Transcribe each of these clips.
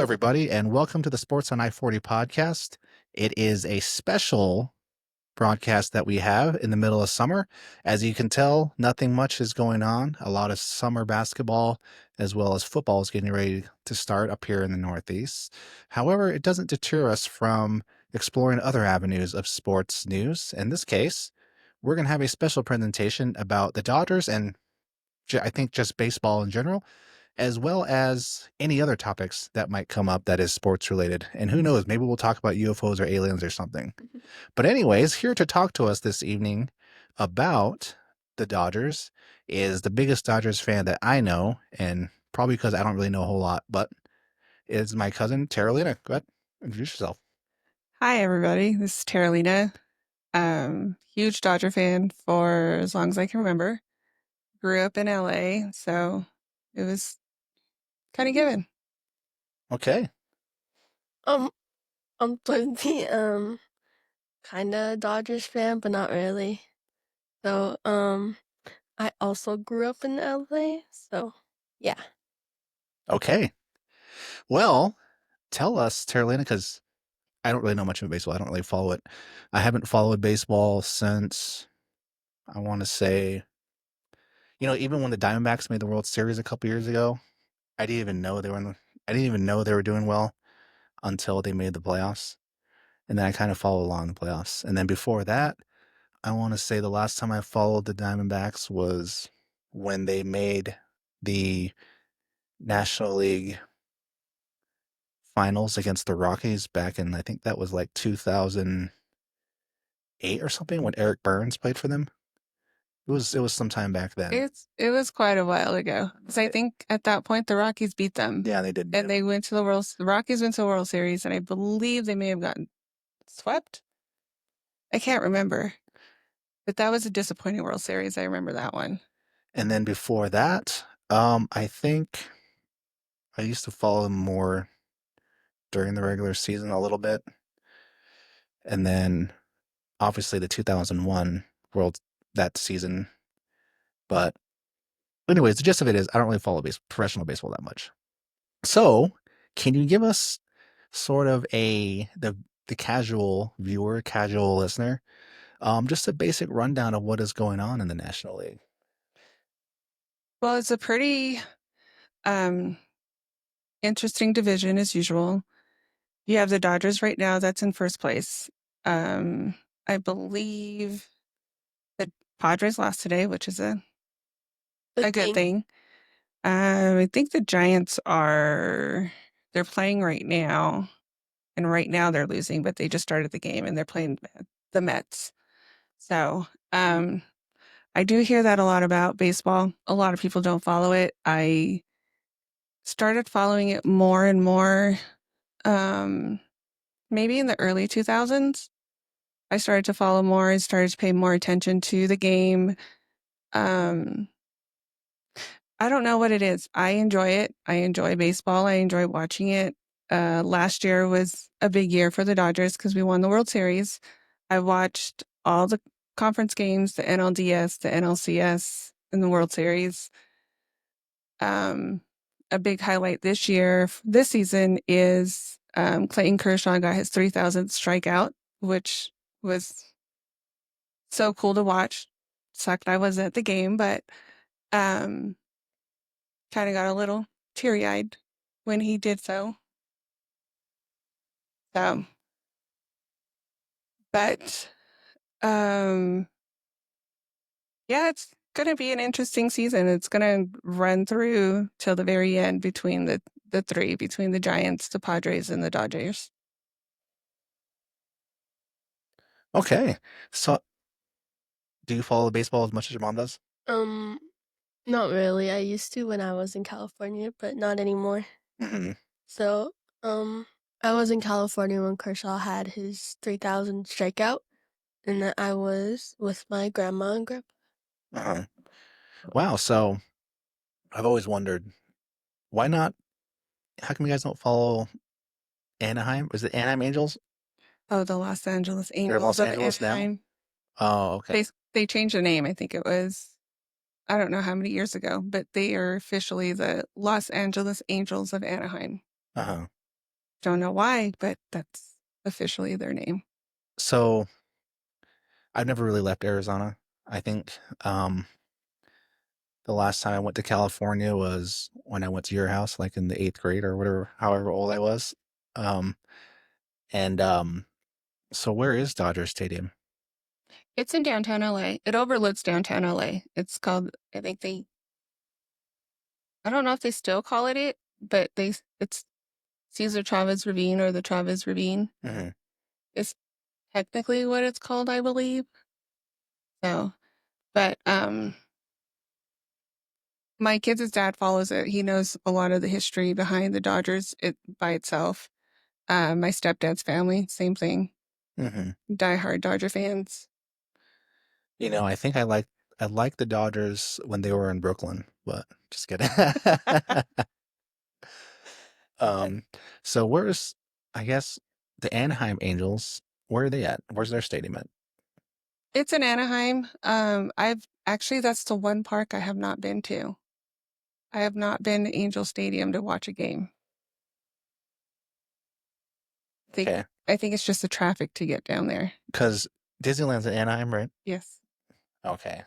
everybody, and welcome to the Sports on I-40 podcast. It is a special broadcast that we have in the middle of summer. As you can tell, nothing much is going on. A lot of summer basketball as well as football is getting ready to start up here in the Northeast. However, it doesn't deter us from exploring other avenues of sports news. In this case, we're going to have a special presentation about the Dodgers and I think just baseball in general, as well as any other topics that might come up that is sports related. And who knows, maybe we'll talk about UFOs or aliens or something. But anyways, here to talk to us this evening about the Dodgers is the biggest Dodgers fan that I know, and probably because I don't really know a whole lot, but is my cousin Terrilena. Go ahead, introduce yourself. Hi, everybody. This is Terrilena. Huge Dodger fan for as long as I can remember. Grew up in LA, so it was kind of given. Okay. Um, I'm 20, kinda Dodgers fan, but not really. So, I also grew up in LA, so yeah. Okay. Well, tell us, Terrilena, because I don't really know much about baseball. I don't really follow it. I haven't followed baseball since I want to say, even when the Diamondbacks made the World Series a couple years ago, I didn't even know I didn't even know they were doing well until they made the playoffs. And then I kind of followed along the playoffs. And then before that, I want to say the last time I followed the Diamondbacks was when they made the National League finals against the Rockies back in, I think that was like 2008 or something, when Eric Burns played for them. It was some time back then. It was quite a while ago. Because I think at that point the Rockies beat them. Yeah, they did. And they went to the Rockies went to the World Series, and I believe they may have gotten swept. I can't remember. But that was a disappointing World Series. I remember that one. And then before that, I think I used to follow them more during the regular season a little bit. And then obviously the 2001 World that season. But anyways, the gist of it is I don't really follow professional baseball that much. So, can you give us sort of the casual viewer, casual listener, just a basic rundown of what is going on in the National League? Well, it's a pretty um, interesting division as usual. You have the Dodgers right now, that's in first place. I believe the Padres lost today, which is a good thing. I think the Giants they're playing right now, and right now they're losing, but they just started the game and they're playing the Mets. So, I do hear that a lot about baseball. A lot of people don't follow it. I started following it more and more, maybe in the early 2000s. I started to follow more and started to pay more attention to the game. I don't know what it is. I enjoy it. I enjoy baseball. I enjoy watching it. Last year was a big year for the Dodgers because we won the World Series. I watched all the conference games, the NLDS, the NLCS, and the World Series. A big highlight this season is Clayton Kershaw got his 3,000th strikeout, which was so cool to watch. Sucked I wasn't at the game, but kind of got a little teary-eyed when he did so. But yeah, it's gonna be an interesting season. It's gonna run through till the very end between the three, between the Giants, the Padres, and the Dodgers. Okay. So, do you follow baseball as much as your mom does? Um, Not really. I used to when I was in California, but not anymore. Mm-hmm. So, I was in California when Kershaw had his 3,000 strikeout, and then I was with my grandma and grandpa. Uh-huh. Wow. So, I've always wondered why not? How come you guys don't follow Anaheim? Was it Anaheim Angels? Oh, the Los Angeles They're in Angels Los of Angeles now. Anaheim. Oh, okay. They changed the name. I think it was, I don't know how many years ago, but they are officially the Los Angeles Angels of Anaheim. Uh-huh. Don't know why, but that's officially their name. So I've never really left Arizona. I think the last time I went to California was when I went to your house, like in the 8th grade or whatever, however old I was. Um, and so where is Dodger Stadium? It's in downtown LA. It overlooks downtown LA. It's called, I don't know if they still call it, but it's Cesar Chavez Ravine or the Chavez Ravine. Mm-hmm. Is technically what it's called, I believe. So, but my kid's dad follows it. He knows a lot of the history behind the Dodgers by itself. My stepdad's family, same thing. Mm-hmm. Diehard Dodger fans. I think I like the Dodgers when they were in Brooklyn, but just kidding. um, so where's I guess the Anaheim Angels? Where are they at? Where's their stadium at? It's in Anaheim. I've actually that's the one park I have not been to. I have not been to Angel Stadium to watch a game. Think Okay, I think it's just the traffic to get down there. because Disneyland's in Anaheim, right? Yes. Okay.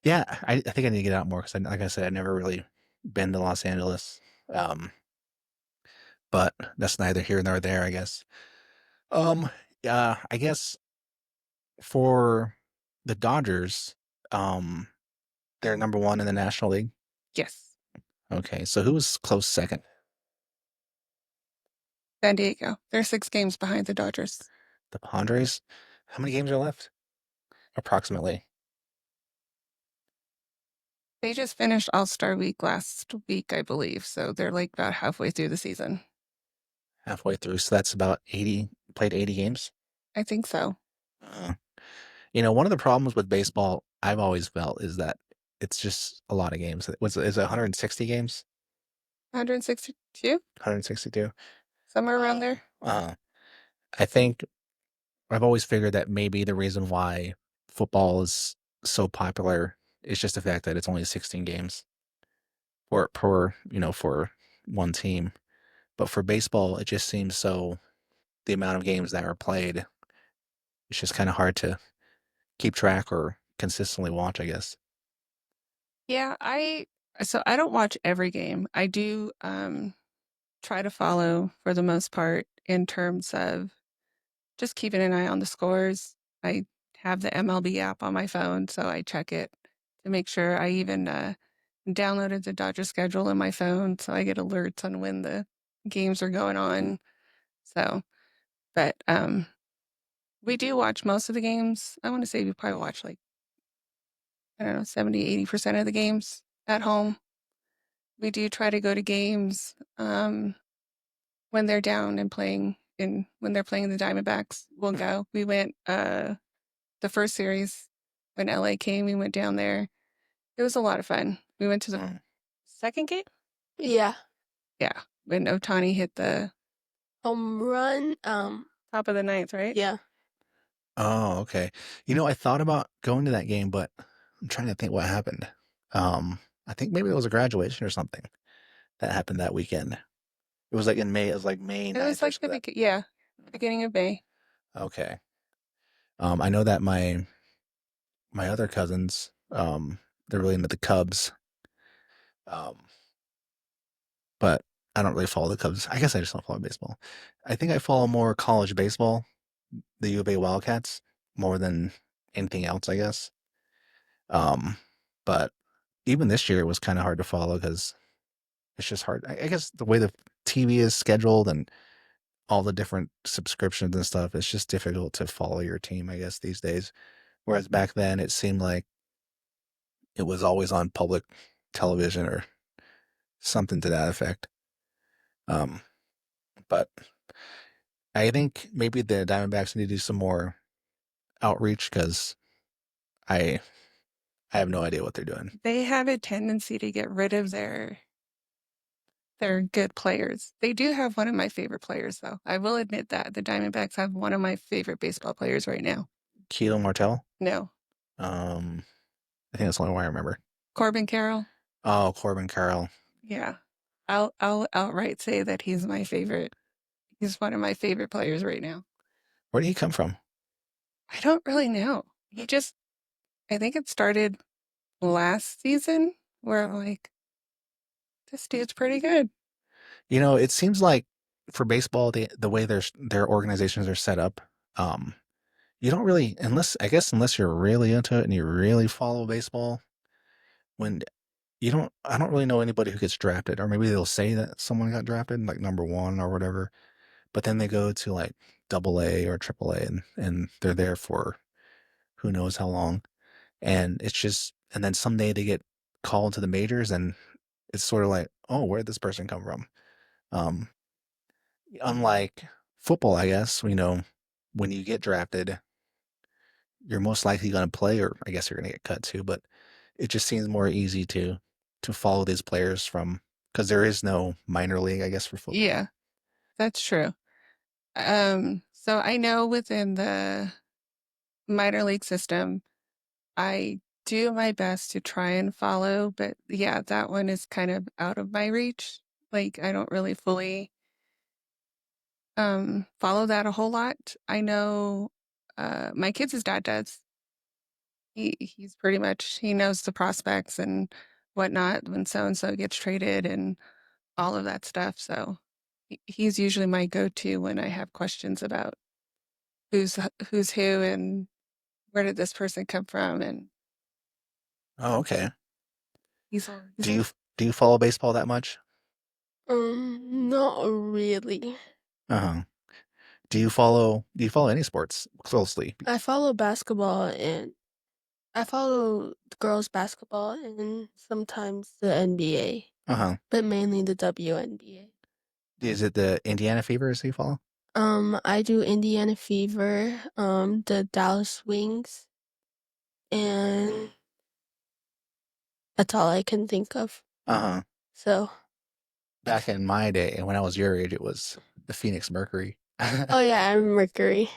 Yeah, I think I need to get out more because, like I said, I've never really been to Los Angeles. Um, but that's neither here nor there, I guess. Yeah, I guess for the Dodgers, um, they're number one in the National League. Yes. Okay, so who was close second? San Diego. They're 6 games behind the Dodgers. The Padres. How many games are left? Approximately They just finished All-Star Week last week, I believe. So they're like about halfway through the season. halfway through. So that's about 80. Played 80 games. I think so. Uh, one of the problems with baseball I've always felt is that it's just a lot of games. Is it 160 games? 162? 162. Somewhere around there. Uh, I think I've always figured that maybe the reason why football is so popular is just the fact that it's only 16 games for one team. But for baseball, it just seems so the amount of games that are played, it's just kind of hard to keep track or consistently watch, I guess. Yeah, so I don't watch every game. I do try to follow for the most part in terms of just keeping an eye on the scores. I have the MLB app on my phone, so I check it to make sure. I even downloaded the Dodger schedule in my phone, so I get alerts on when the games are going on. So, but we do watch most of the games. I want to say we probably watch like, I don't know, 70, 80% of the games at home. We do try to go to games when they're down and when they're playing the Diamondbacks. We'll go. We went the first series when LA came, we went down there. It was a lot of fun. We went to the second game? Yeah. Yeah. When Otani hit the Home run. top of the ninth, right? Yeah. Oh, okay. I thought about going to that game, but I'm trying to think what happened. I think maybe it was a graduation or something that happened that weekend. It was like in May. It was like May It was 9th or like something. beginning of May. Okay. I know that my other cousins, they're really into the Cubs. Um, but I don't really follow the Cubs. I guess I just don't follow baseball. I think I follow more college baseball, the U of A Wildcats, more than anything else, I guess. But even this year, it was kind of hard to follow because it's just hard. I guess the way the TV is scheduled and all the different subscriptions and stuff, it's just difficult to follow your team, I guess, these days. Whereas back then, it seemed like it was always on public television or something to that effect. Um, but I think maybe the Diamondbacks need to do some more outreach because I I have no idea what they're doing. They have a tendency to get rid of their good players. They do have one of my favorite players, though. I will admit that the Diamondbacks have one of my favorite baseball players right now. Keto Martell. No, I think that's the only one I remember. Corbin Carroll. Oh, Corbin Carroll. Yeah, I'll outright say that he's my favorite He's one of my favorite players right now. Where did he come from? I don't really know. I think it started last season where I'm like, this dude's pretty good. You know, it seems like for baseball, the way their organizations are set up, um, you don't really, unless you're really into it and you really follow baseball, when I don't really know anybody who gets drafted, or maybe they'll say that someone got drafted, like number one or whatever, but then they go to like double A or triple A and they're there for who knows how long. And it's just, and then someday they get called to the majors and it's sort of like, oh, where did this person come from? Um, Unlike football, I guess, when you get drafted, you're most likely going to play, or I guess you're going to get cut too, but it just seems more easy to follow these players from because there is no minor league, I guess, for football. Yeah, that's true. So I know within the minor league system, I do my best to try and follow, but yeah, that one is kind of out of my reach. Like I don't really fully follow that a whole lot. I know my kids' dad does. He's pretty much he knows the prospects and whatnot when so and so gets traded and all of that stuff. So he's usually my go-to when I have questions about who's who and where did this person come from and Oh, okay. he's all Do you do you follow baseball that much? Not really. Uh-huh. Do you follow any sports closely? I follow basketball and I follow girls basketball and sometimes the NBA, Uh-huh. but mainly the WNBA. Is it the Indiana Fevers you follow? I do Indiana Fever, the Dallas Wings, and that's all I can think of. Uh-huh. So, Back in my day, and when I was your age, it was the Phoenix Mercury. oh yeah, I'm Mercury.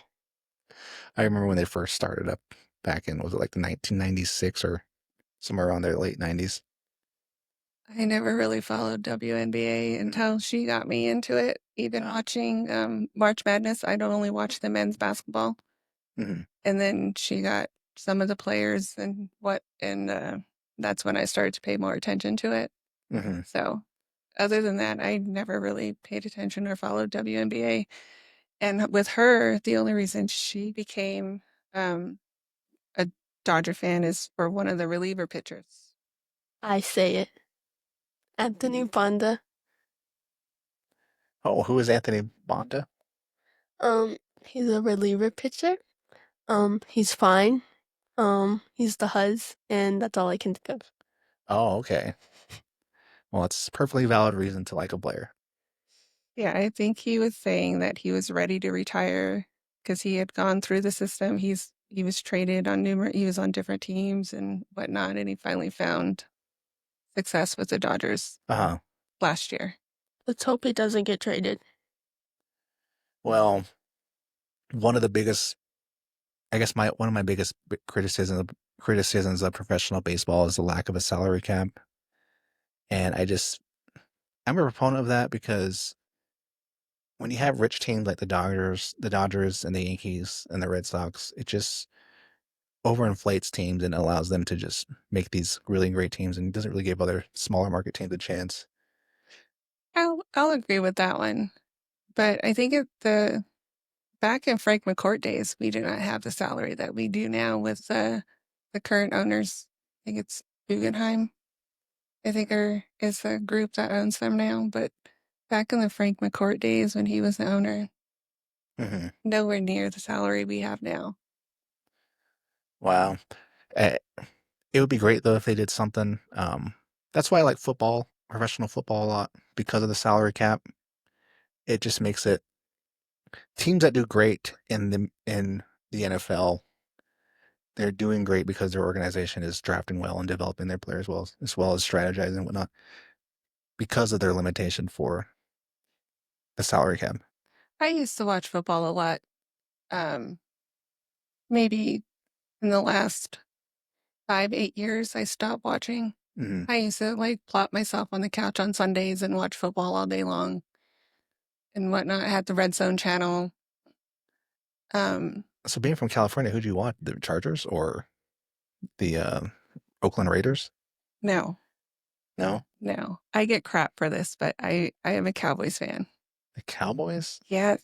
I remember when they first started up back in, was it like the 1996 or somewhere around there, late 90s? I never really followed WNBA until she got me into it. Even watching March Madness, I don't only watch the men's basketball. Mm-hmm. And then she got some of the players and that's when I started to pay more attention to it. Mm-hmm. So other than that, I never really paid attention or followed WNBA. And with her, the only reason she became um, a Dodger fan is for one of the reliever pitchers. I say it. Anthony Panda. Oh, who is Anthony Bonta? He's a reliever pitcher. He's fine. He's the Huz, and that's all I can think of. Oh, okay. Well, it's a perfectly valid reason to like a player. Yeah, I think he was saying that he was ready to retire because he had gone through the system. He was traded on he was on different teams and whatnot, and he finally found success with the Dodgers Uh-huh. last year. Let's hope he doesn't get traded. Well, one of the biggest, I guess one of my biggest criticisms of professional baseball is the lack of a salary cap. And I'm a proponent of that because when you have rich teams like the Dodgers and the Yankees and the Red Sox, it just overinflates teams and allows them to just make these really great teams and doesn't really give other smaller market teams a chance. I'll agree with that one, but I think the back in Frank McCourt days, we did not have the salary that we do now with the current owners. I think it's Guggenheim. I think is the group that owns them now, but back in the Frank McCourt days when he was the owner, Mm-hmm. nowhere near the salary we have now. Wow. Eh, It would be great though if they did something. That's why I like football, professional football a lot because of the salary cap. It just makes it teams that do great in the NFL. They're doing great because their organization is drafting well and developing their players well, as well as strategizing and whatnot because of their limitation for the salary cap. I used to watch football a lot. Um, Maybe in the last 5, 8 years, I stopped watching. Mm-hmm. I used to like plop myself on the couch on Sundays and watch football all day long. and whatnot. I had the Red Zone channel. So being from California, who do you want? The Chargers or the Oakland Raiders? No, No, no. I get crap for this, but I am a Cowboys fan. the Cowboys. Yeah.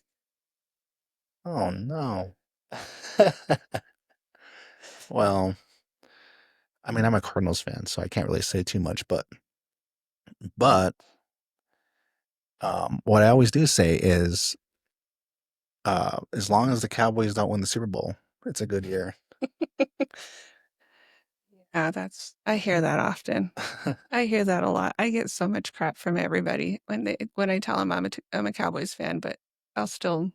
Oh no. Well, I mean, I'm a Cardinals fan, so I can't really say too much, but what I always do say is, as long as the Cowboys don't win the Super Bowl, it's a good year. Yeah, I hear that often. I hear that a lot. I get so much crap from everybody when I tell them I'm a Cowboys fan, but I'll still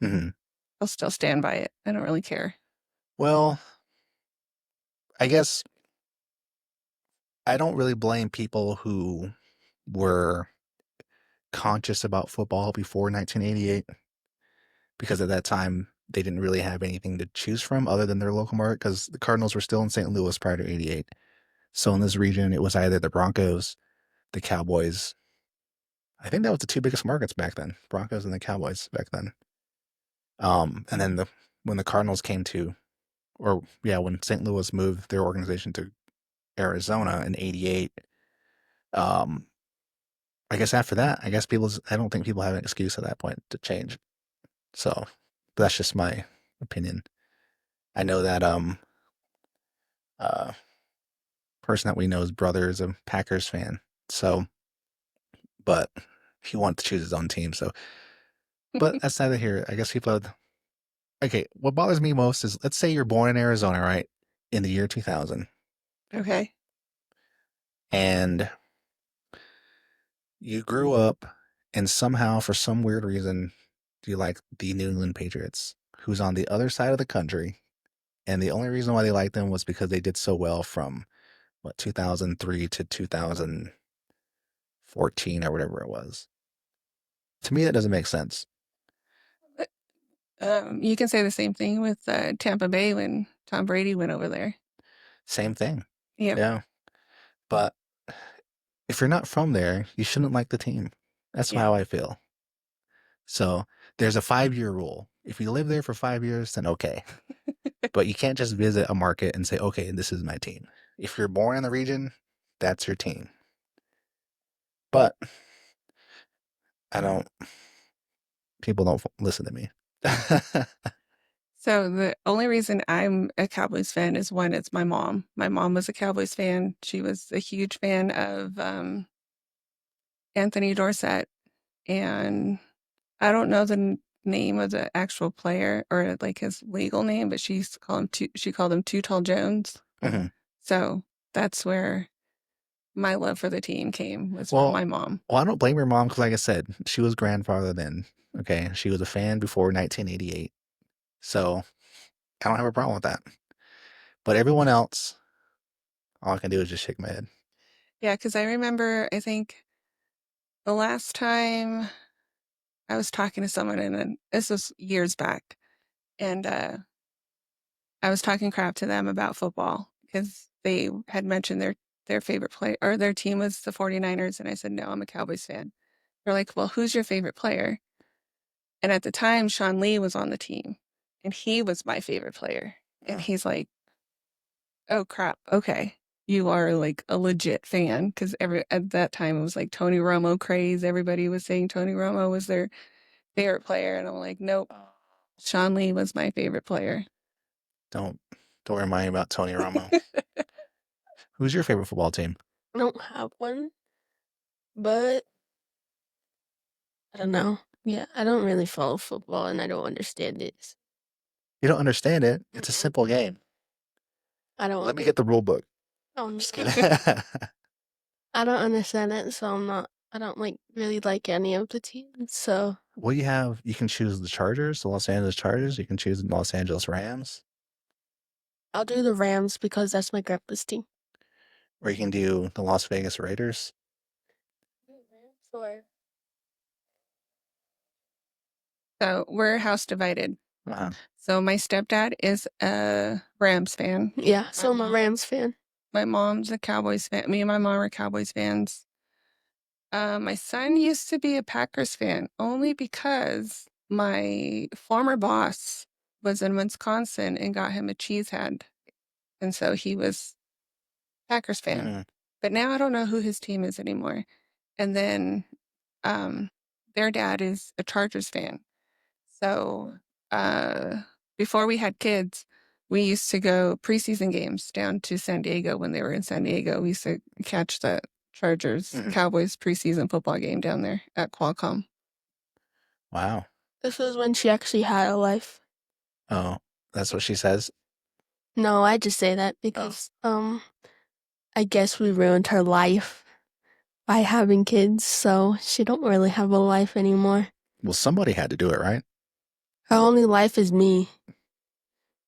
Mhm. I'll still stand by it. I don't really care. Well, I guess I don't really blame people who were conscious about football before 1988 because at that time they didn't really have anything to choose from other than their local market because the Cardinals were still in St. Louis prior to 88. So in this region, it was either the Broncos, the Cowboys. I think that was the two biggest markets back then, Broncos and the Cowboys back then. And then when the Cardinals came to, or yeah, when St. Louis moved their organization to Arizona in '88, um, I guess after that, I don't think people have an excuse at that point to change. So that's just my opinion. I know that uh person that we know's brother is a Packers fan. So, but he wanted to choose his own team. So, but that's neither here. I guess people have, okay, what bothers me most is let's say you're born in Arizona, right? In the year 2000, Okay. and you grew up and somehow for some weird reason you like the New England Patriots, who's on the other side of the country. And the only reason why they liked them was because they did so well from what 2003 to 2014 or whatever it was. To me, that doesn't make sense. You can say the same thing with Tampa Bay when Tom Brady went over there. Same thing. Yep. Yeah. But if you're not from there, you shouldn't like the team. That's Yeah. how I feel. So there's a 5-year rule. If you live there for 5 years, then okay. But you can't just visit a market and say, okay, this is my team. If you're born in the region, that's your team. But I don't, people don't listen to me. So the only reason I'm a Cowboys fan is one, it's my mom. My mom was a Cowboys fan. She was a huge fan of Anthony Dorsett, and I don't know the name of the actual player or like his legal name, but she called him Too Tall Jones. Mhm. So that's where my love for the team came, was from Well, my mom. I don't blame your mom because, like I said, she was grandfather then. Okay, she was a fan before 1988, so I don't have a problem with that. But everyone else, all I can do is just shake my head. Yeah, because I remember, I think the last time I was talking to someone, and then this was years back, and I was talking crap to them about football because they had mentioned their favorite play or their team was the 49ers, and I said, no, I'm a Cowboys fan. They're like, well, who's your favorite player? And at the time, Sean Lee was on the team, and he was my favorite player. And he's like, oh crap, okay. You are like a legit fan because at that time it was like Tony Romo craze. Everybody was saying Tony Romo was their favorite player, and I'm like, nope, Sean Lee was my favorite player. Don't don't remind me about Tony Romo. Who's your favorite football team? I don't have one, but I don't know. Yeah, I don't really follow football and I don't understand it. You don't understand it. It's a simple game. I don't. Let me get the rule book. Oh, no. Just kidding. I don't understand it, so I don't like really like any of the teams. So Well, you can choose the Chargers, the Los Angeles Chargers. You can choose the Los Angeles Rams, I'll do the Rams because that's my grandpa's team. or you can do the Las Vegas Raiders. Or So we're house divided. Uh-huh. So my stepdad is a Rams fan. yeah, so I'm a Rams fan. My mom's a Cowboys fan. Me and my mom are Cowboys fans. My son used to be a Packers fan only because my former boss was in Wisconsin and got him a cheese head. And so he was Packers fan. Mhm. But now I don't know who his team is anymore. And then their dad is a Chargers fan. So before we had kids, we used to go preseason games down to San Diego when they were in San Diego. We used to catch the Chargers Mhm. Cowboys preseason football game down there at Qualcomm. Wow. This was when she actually had a life. Oh, that's what she says. No, I just say that because I guess we ruined her life by having kids, so she don't really have a life anymore. Well, somebody had to do it, right? Her only life is me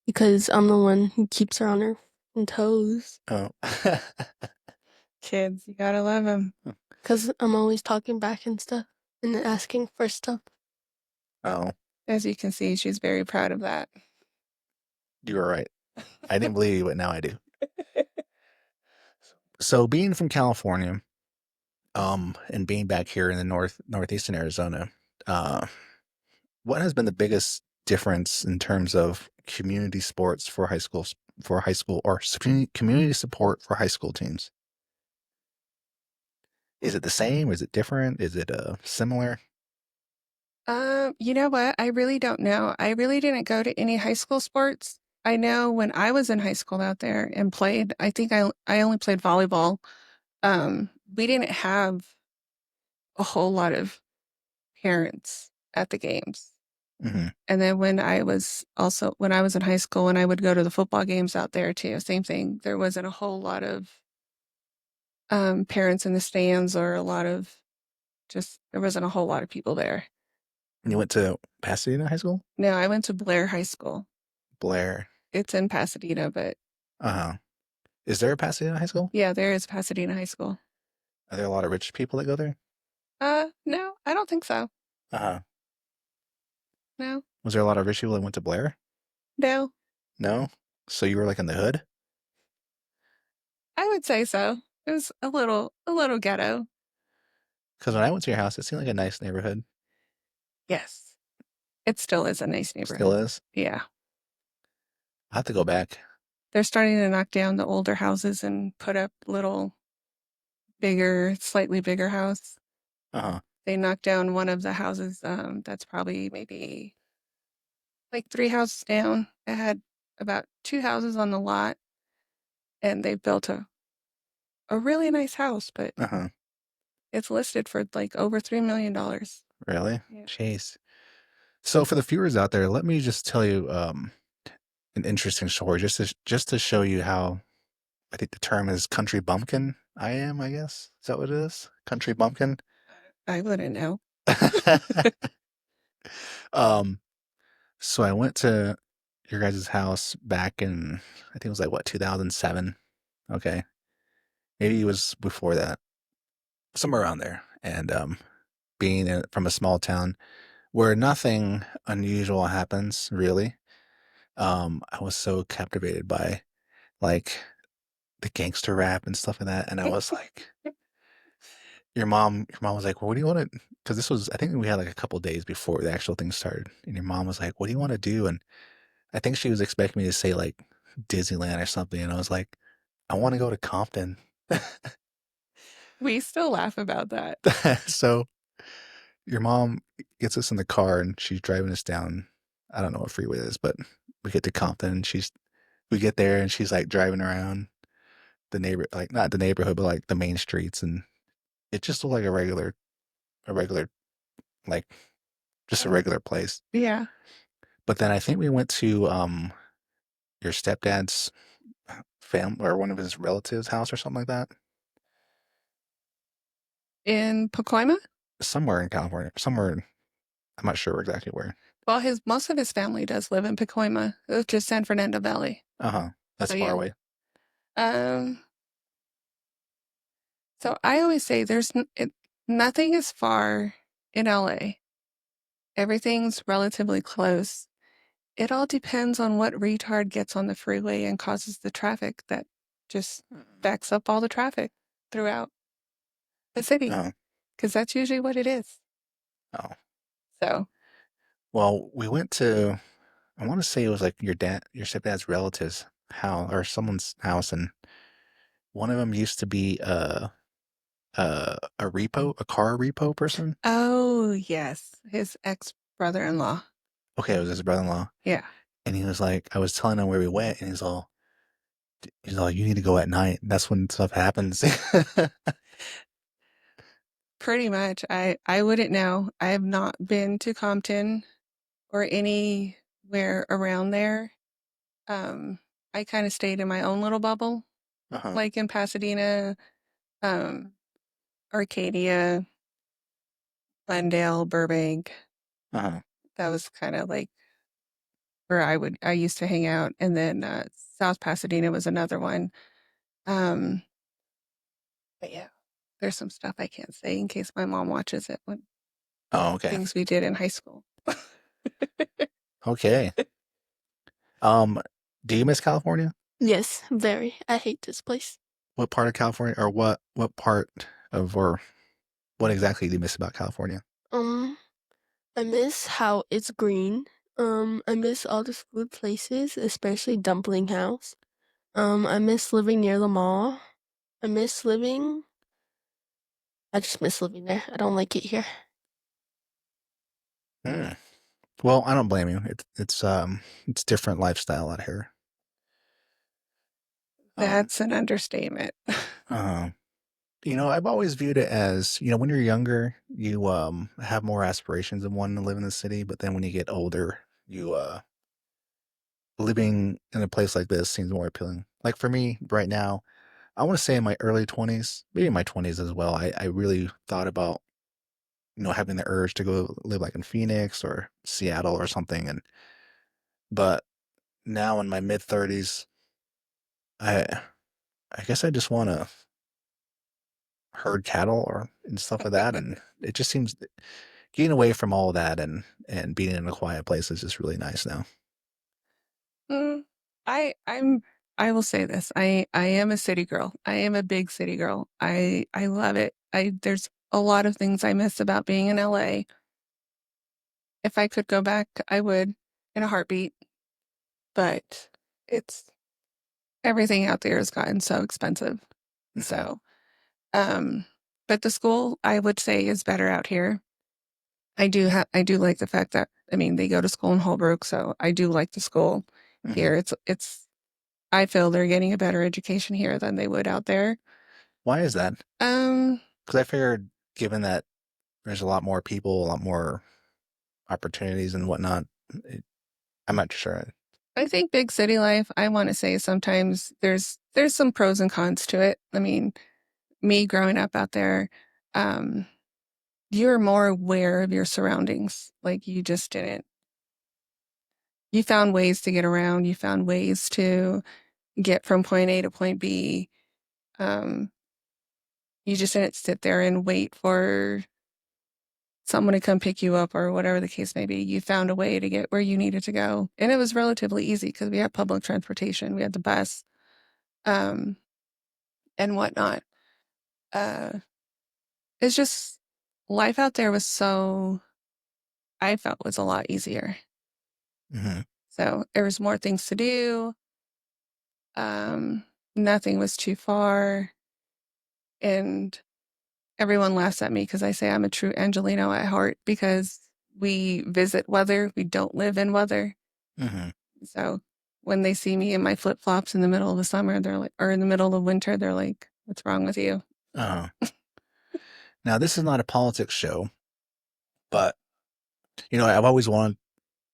because I'm the one who keeps her on her toes. Oh. Kids, you gotta love them. Because I'm always talking back and stuff and asking for stuff. Oh, As you can see, she's very proud of that. you were right. I didn't believe you, but now I do. So being from California, and being back here in the northeastern Arizona, what has been the biggest difference in terms of community sports for high school or community support for high school teams? Is it the same? Is it different? Is it similar? You know what? I really don't know. I really didn't go to any high school sports. I know when I was in high school out there and played, I think I only played volleyball. We didn't have a whole lot of parents at the games. Mm-hmm. And then when I was in high school and I would go to the football games out there too, same thing. There wasn't a whole lot of parents in the stands or there wasn't a whole lot of people there. You went to Pasadena High School? No, I went to Blair High School. Blair. It's in Pasadena, but Uh-huh. Is there a Pasadena High School? yeah, there is Pasadena High School. Are there a lot of rich people that go there? No, I don't think so. Uh-huh. No, Was there a lot of rich people that went to Blair? no, No? So you were like in the hood? I would say so. It was a little ghetto. Because when I went to your house, it seemed like a nice neighborhood. Yes, it still is a nice Still neighborhood. is. Yeah, I have to go back. they're starting to knock down the older houses and put up slightly bigger house. Uh-huh. They knocked down one of the houses. That's probably maybe like 3 houses down. It had about 2 houses on the lot, and they built a really nice house, but Uh-huh. it's listed for like over $3 million. Really? Yeah. Jeez. So for the viewers out there, let me just tell you an interesting story just to show you how I think the term is country bumpkin. I guess. Is that what it is? Country bumpkin? I wouldn't know. um so I went to your guys' house back in I think it was like what, 2007. Okay. Maybe it was before that. Somewhere around there. And from a small town where nothing unusual happens really. I was so captivated by like the gangster rap and stuff like that. And I was like, your mom was like, well, what do you want to, because this was, I think we had like a couple days before the actual thing started. And your mom was like, what do you want to do? And I think she was expecting me to say like Disneyland or something. And I was like, I want to go to Compton. We still laugh about that. So your mom gets us in the car and she's driving us down. I don't know what freeway it is, but we get to Compton and we get there and she's like driving around like not the neighborhood, but like the main streets. And it just looked like a regular, like just a regular place. Yeah. But then I think we went to, your stepdad's family or one of his relatives' house or something like that. In Pacoima? Somewhere in California, I'm not sure exactly where. Well, most of his family does live in Pacoima, which is San Fernando Valley. Uh-huh. That's So, far yeah. away. So I always say nothing is far in LA. Everything's relatively close. It all depends on what retard gets on the freeway and causes the traffic that just backs up all the traffic throughout the city. Uh-huh. because that's usually what it is. Oh, So, well, we went to, I want to say it was like your stepdad's relatives' house or someone's house, and one of them used to be a car repo person. oh, yes, his ex brother-in-law. Okay, it was his brother-in-law, Yeah, and he was like, I was telling him where we went, and he's all, you need to go at night. That's when stuff happens. pretty much. I wouldn't know. I have not been to Compton or anywhere around there. Um, I kind of stayed in my own little bubble, Uh-huh. like in Pasadena, um, Arcadia, Glendale, Burbank. Uh-huh. That was kind of like where I used to hang out. And then South Pasadena was another one. Um, but yeah, there's some stuff I can't say in case my mom watches it. When Oh, okay. things we did in high school. Okay. Um, do you miss California? Yes, very. I hate this place. What part of California, or what part of, or what exactly do you miss about California? Um, I miss how it's green. I miss all the food places, especially Dumpling House. I miss living near the mall. I miss living. I just miss living there. I don't like it here. Hmm. Well, I don't blame you. It's different lifestyle out here. Um, That's an understatement. uh, I've always viewed it as, when you're younger, you have more aspirations of wanting to live in the city, but then when you get older, you living in a place like this seems more appealing. Like for me right now, I want to say in my early 20s, maybe my 20s as well, I really thought about, having the urge to go live like in Phoenix or Seattle or something. But now in my mid 30s, I I guess I just want to herd cattle and stuff like that. And it just seems getting away from all of that and being in a quiet place is just really nice now. Mm, I will say this. I am a city girl. I am a big city girl. I love it. I There's a lot of things I miss about being in LA. If I could go back, I would in a heartbeat, but it's everything out there has gotten so expensive. Hmm. So, um but the school I would say is better out here. I do like the fact that I mean they go to school in Holbrook, so I do like the school Hmm. here. It's I feel they're getting a better education here than they would out there. Why is that? Um, Because I figured, given that there's a lot more people, a lot more opportunities and whatnot, it, I'm not sure. I think big city life, I want to say sometimes there's some pros and cons to it. I mean, me growing up out there, um, you're more aware of your surroundings. Like you just didn't. You found ways to get around. You found ways to get from point A to point B. Um, you just didn't sit there and wait for someone to come pick you up or whatever the case may be. You found a way to get where you needed to go. And it was relatively easy because we had public transportation, we had the bus, um, and whatnot. Uh, it's just life out there was I felt was a lot easier. Hmm. So there was more things to do. Um, Nothing was too far. And everyone laughs at me because I say I'm a true Angelino at heart because we visit weather. We don't live in weather. Hmm. So when they see me in my flip flops in the middle of the summer, they're like, or in the middle of winter, they're like, what's wrong with you? Uh, Now, this is not a politics show, but I've always wanted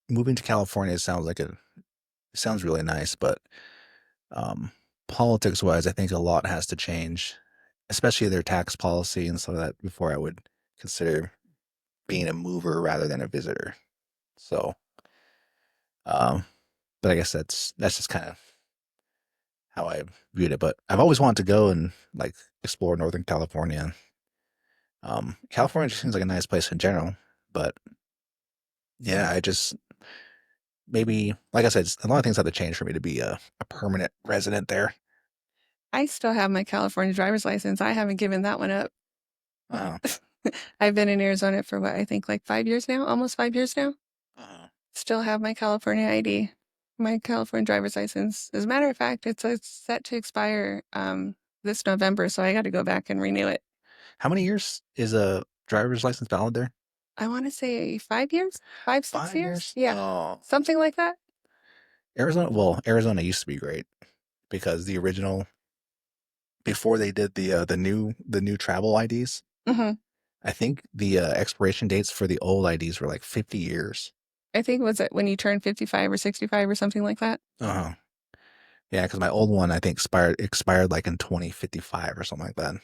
moving to California. It sounds really nice, but um, politics wise, I think a lot has to change, especially their tax policy and some of that before I would consider being a mover rather than a visitor. So, um, but I guess that's just kind of how I viewed it. But I've always wanted to go and like explore Northern California. California just seems like a nice place in general, but yeah, I just maybe like I said, a lot of things have to change for me to be a permanent resident there. I still have my California driver's license. I haven't given that one up. Uh, I've been in Arizona for what I think like 5 years now, almost 5 years now. Still have my California ID, my California driver's license. As a matter of fact, it's set to expire this November, so I got to go back and renew it. How many years is a driver's license valid there? I want to say 5 years, 5, 6 5 years. years? Yeah, Oh, something like that. Arizona. Well, Arizona used to be great because the original before they did the new travel IDs. hmm I think the expiration dates for the old IDs were like 50 years. I think was it when you turn 55 or 65 or something like that. Uh huh. Yeah, because my old one I think expired like in 2055 or something like that.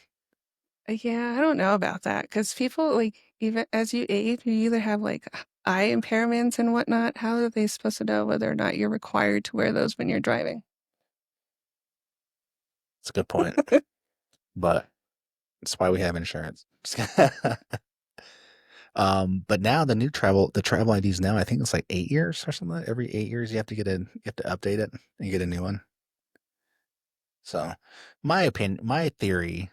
Yeah, I don't know about that because people like even as you age, you either have like eye impairments and whatnot. How are they supposed to know whether or not you're required to wear those when you're driving? It's a good point, but that's why we have insurance. But now the travel IDs now I think it's like 8 years or something. Every 8 years you have to update it and get a new one. So, my opinion, my theory,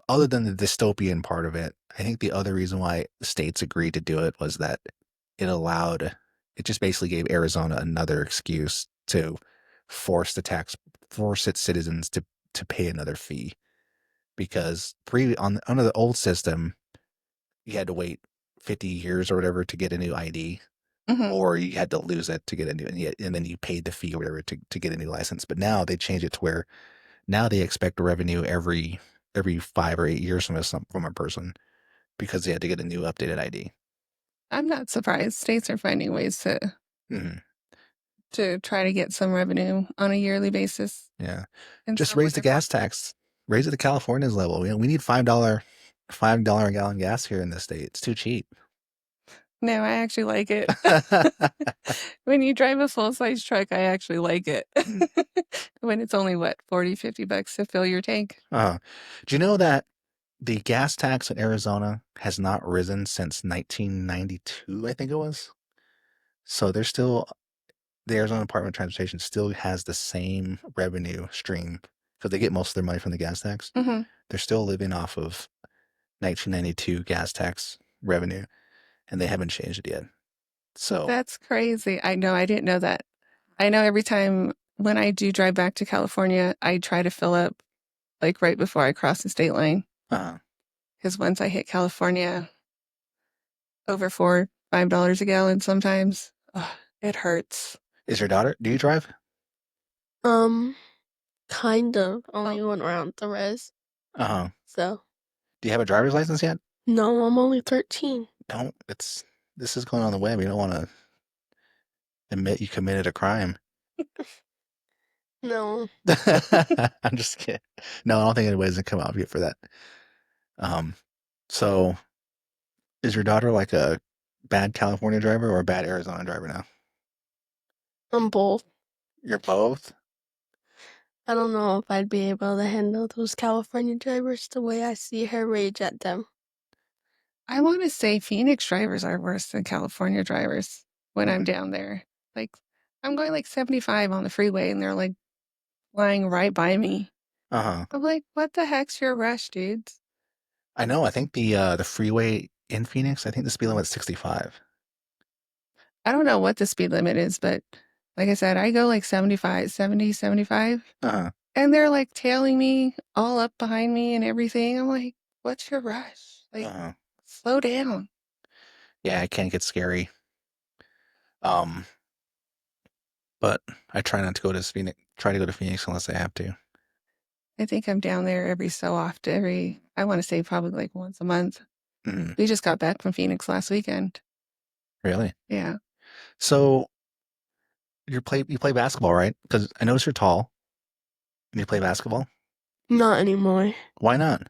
other than the dystopian part of it, I think the other reason why states agreed to do it was that it just basically gave Arizona another excuse to force its citizens to pay another fee because under the old system you had to wait 50 years or whatever to get a new ID, hmm or you had to lose it to get a new, and then you paid the fee or whatever to get a new license. But now they changed it to where now they expect revenue every 5 or 8 years from a person because they had to get a new updated ID. I'm not surprised. States are finding ways Hmm. to try to get some revenue on a yearly basis. Yeah, And just so raise what the they're gas tax, raise it to California's level. We need $5 a gallon gas here in this state. It's too cheap. no, I actually like it. When you drive a full size truck, I actually like it. When it's only what, 40, $50 to fill your tank. Do you know that the gas tax in Arizona has not risen since 1992, I think it was? So the Arizona Department of Transportation still has the same revenue stream because they get most of their money from the gas tax. hmm They're still living off of 1992 gas tax revenue, and they haven't changed it yet. So, That's crazy. I know, I didn't know that. I know every time when I do drive back to California, I try to fill up like right before I cross the state line. uh, Because once I hit California, over $4, $5 a gallon sometimes, ugh, it hurts. is your daughter? Do you drive? Um, kind of. Oh, Only went around the res. Uh huh. So, Do you have a driver's license yet? no, I'm only 13. Don't. This is going on the web. You don't want to admit you committed a crime. No. I'm just kidding. No, I don't think anybody's gonna come out for that. Um, so is your daughter like a bad California driver or a bad Arizona driver now? I'm both. You're both? I don't know if I'd be able to handle those California drivers the way I see her rage at them. I want to say Phoenix drivers are worse than California drivers when I'm Mm. down there. Like, I'm going like 75 on the freeway and they're like flying right by me. Uh-huh. I'm like, what the heck's your rush, dudes? I know. I think the freeway in Phoenix, I think the speed limit's 65. I don't know what the speed limit is, but like I said, I go like 75, 70, 75, Uh-huh. and they're like tailing me all up behind me and everything. I'm like, what's your rush? Like, Uh-huh. slow down. Yeah, it can get scary. Um, but I try not to go to Phoenix unless I have to. I think I'm down there every so often, I want to say probably like once a month. Mm, We just got back from Phoenix last weekend. really? Yeah. So you play basketball, right? Because I notice you're tall and you play basketball. Not anymore. Why not?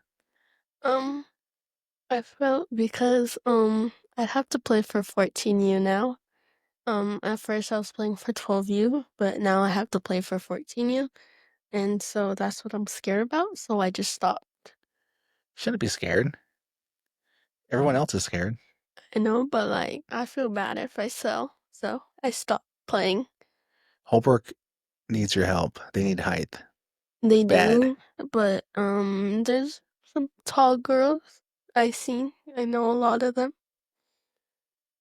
Um, I felt because I'd have to play for 14U now. At first I was playing for 12U, but now I have to play for 14U, and so that's what I'm scared about, so I just stopped. Shouldn't be scared. Everyone else is scared. I know, but like I feel bad if I sell, so I stopped playing. Holbrook needs your help. They need height. They Bad. do, but there's some tall girls I know a lot of them.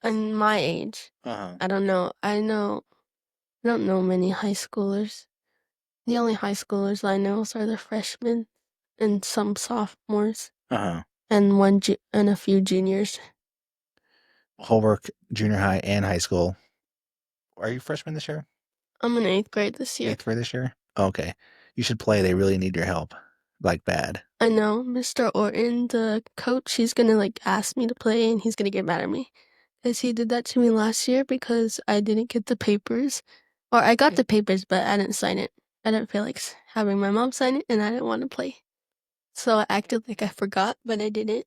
And my age. I don't know. I don't know many high schoolers. The only high schoolers I know are the freshmen and some sophomores and and a few juniors. Holbrook Junior High and high school. Are you freshman this year? I'm in 8th grade this year. 8th grade this year? Okay. You should play. They really need your help. Like bad. I know. Mr. Orton, the coach, he's gonna ask me to play and he's gonna get mad at me. Because he did that to me last year because I didn't get the papers. Or I got the papers, but I didn't sign it. I didn't feel like having my mom sign it and I didn't want to play. So I acted like I forgot, but I didn't.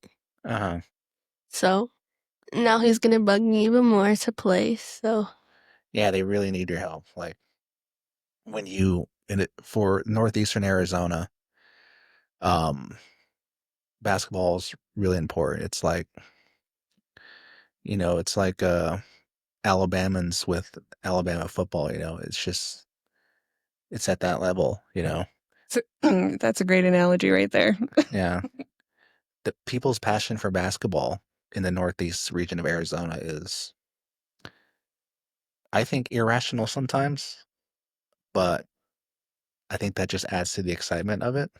So now he's gonna bug me even more to play, so. Yeah, they really need your help. Like when for Northeastern Arizona, basketball is really important. It's like, it's like Alabamans with Alabama football, it's at that level, So, that's a great analogy right there. Yeah. The people's passion for basketball in the Northeast region of Arizona is, I think, irrational sometimes, but I think that just adds to the excitement of it.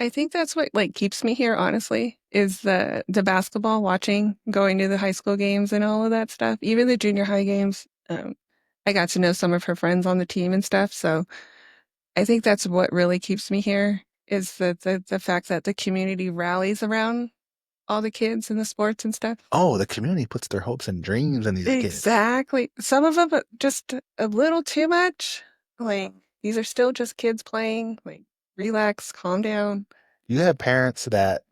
I think that's what keeps me here, honestly, is the basketball, watching, going to the high school games and all of that stuff, even the junior high games. I got to know some of her friends on the team and stuff, so I think that's what really keeps me here, is the fact that the community rallies around all the kids and the sports and stuff. Oh, the community puts their hopes and dreams in these kids. Exactly. Some of them just a little too much. These are still just kids playing. Relax, calm down. You have parents that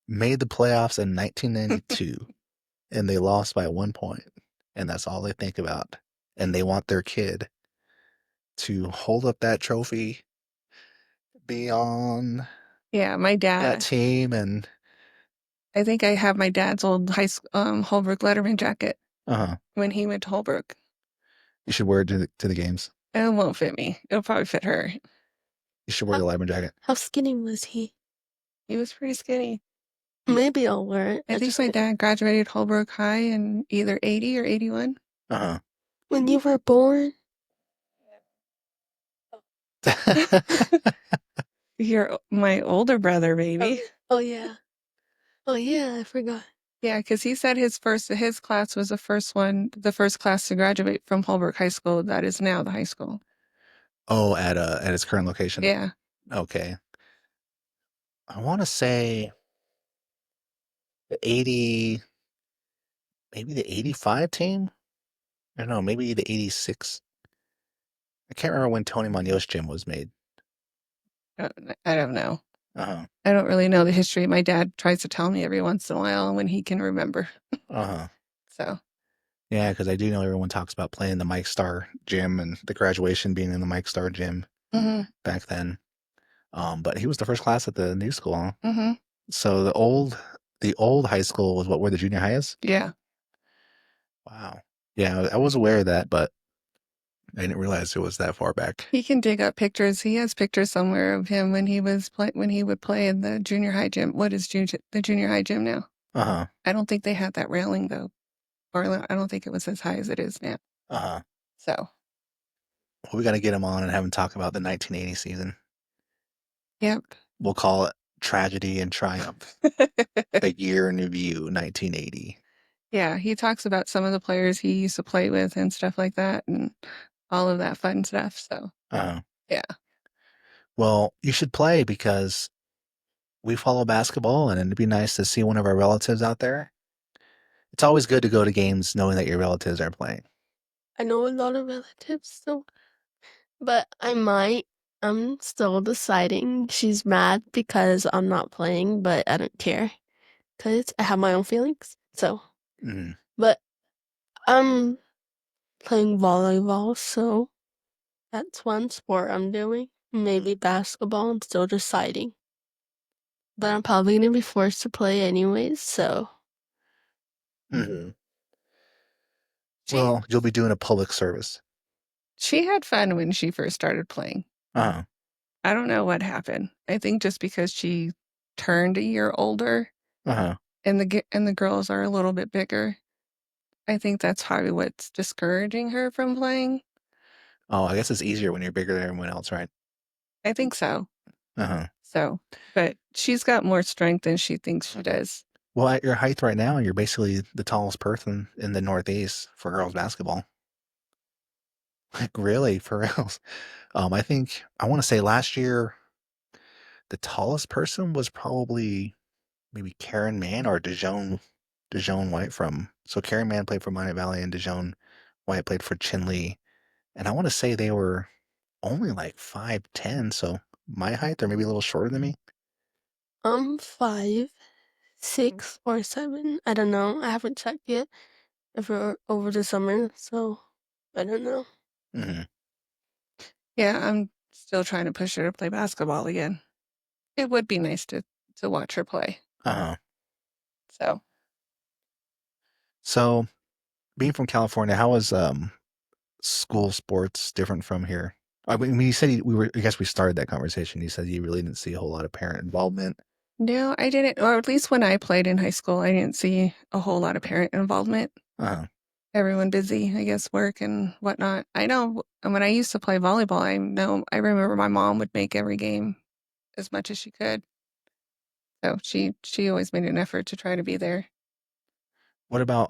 made the playoffs in 1992 and they lost by 1 point, and that's all they think about. And they want their kid to hold up that trophy, be on my dad, that team, and I think I have my dad's old high school Holbrook Letterman jacket when he went to Holbrook. You should wear it to the games. It won't fit me. It'll probably fit her. You should wear the Letterman jacket. How skinny was he? He was pretty skinny. Maybe I'll wear it. I think my dad graduated Holbrook High in either 80 or 81. When you were born? You're my older brother, baby. Oh yeah. Oh yeah, I forgot. Yeah, because he said his class was the first class to graduate from Holbrook High School. That is now the high school. Oh, at its current location. Yeah. Okay. I want to say the 80, maybe the 85 team. I don't know, maybe the 86. I can't remember when Tony Munoz gym was made. I don't know. I don't really know the history. My dad tries to tell me every once in a while when he can remember. So. Yeah, because I do know everyone talks about playing the Mike Star gym and the graduation being in the Mike Star gym back then. But he was the first class at the new school. So the old high school was where the junior high is? Yeah. Wow. Yeah, I was aware of that, but I didn't realize it was that far back. He can dig up pictures. He has pictures somewhere of him when he would play in the junior high gym. What is the junior high gym now? I don't think they had that railing though, or I don't think it was as high as it is now. So. Well, we got to get him on and have him talk about the 1980 season. Yep. We'll call it Tragedy and Triumph. A year in review, 1980. Yeah, he talks about some of the players he used to play with and stuff like that, and all of that fun stuff. So, yeah. Well, you should play because we follow basketball, and it'd be nice to see one of our relatives out there. It's always good to go to games knowing that your relatives are playing. I know a lot of relatives, so, but I might. I'm still deciding. She's mad because I'm not playing, but I don't care because I have my own feelings. So, but I'm playing volleyball, so that's one sport I'm doing. Maybe basketball. I'm still deciding, but I'm probably gonna be forced to play anyways. So. Well, you'll be doing a public service. She had fun when she first started playing. I don't know what happened. I think just because she turned a year older, Uh-huh. and the girls are a little bit bigger. I think that's probably what's discouraging her from playing. Oh, I guess it's easier when you're bigger than everyone else, right? I think so. Uh-huh. So, but she's got more strength than she thinks she does. Well, at your height right now, you're basically the tallest person in the Northeast for girls basketball. Like really, for reals. I think I want to say last year the tallest person was probably maybe Karen Mann or Dijon White from. So Karen Mann played for Minot Valley and Dijon White played for Chinle, and I want to say they were only like 5'10", so my height, they're maybe a little shorter than me. 5, 6, or 7. I don't know. I haven't checked yet for over the summer, so I don't know. Hmm. Yeah, I'm still trying to push her to play basketball again. It would be nice to watch her play. Uh-huh. So, So being from California, how is school sports different from here? I mean, you said we were. I guess we started that conversation. You said you really didn't see a whole lot of parent involvement. no, I didn't, or at least when I played in high school, I didn't see a whole lot of parent involvement. Uh-huh. Everyone busy, I guess, work and whatnot. I know when I used to play volleyball, I remember my mom would make every game as much as she could. So she always made an effort to try to be there. What about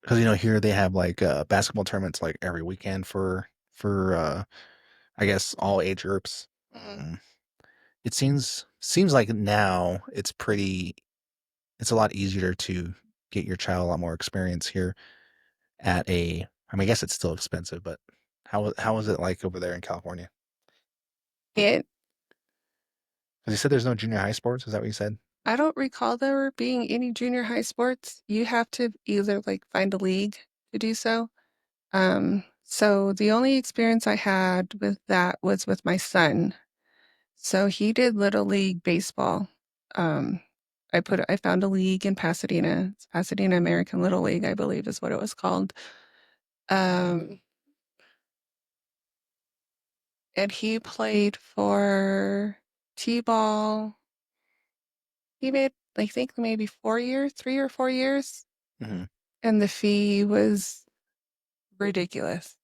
because here they have like basketball tournaments like every weekend for I guess all age groups. Mhm. It seems like now it's a lot easier to get your child a lot more experience here at a. I mean, I guess it's still expensive, but how is it like over there in California? It Because you said there's no junior high sports. Is that what you said? I don't recall there being any junior high sports. You have to either like find a league to do so. So the only experience I had with that was with my son. So he did Little League baseball. Um, I found a league in Pasadena. It's Pasadena American Little League, I believe is what it was called. Um, and he played for T-ball. He made, I think, maybe 4 years, 3 or 4 years, Hmm. and the fee was ridiculous.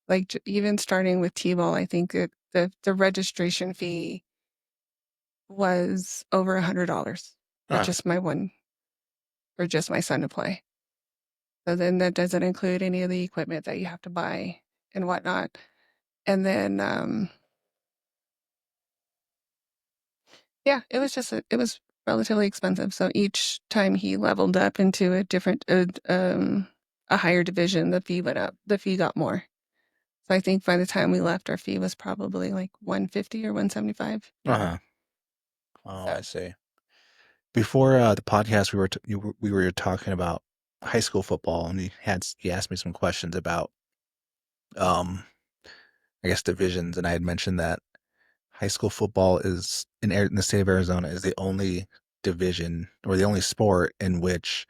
Like even starting with T-ball, I think the registration fee was over $100 for Uh, just for just my son to play. So then that doesn't include any of the equipment that you have to buy and whatnot. And then, yeah, it was relatively expensive. So each time he leveled up into a higher division, the fee went up. The fee got more. So I think by the time we left, our fee was probably like 150 or 175. uh-huh. Oh, So I see. Before the podcast, we were talking about high school football, and you asked me some questions about um I guess divisions, and I had mentioned that high school football is in the state of Arizona is the only division or the only sport in which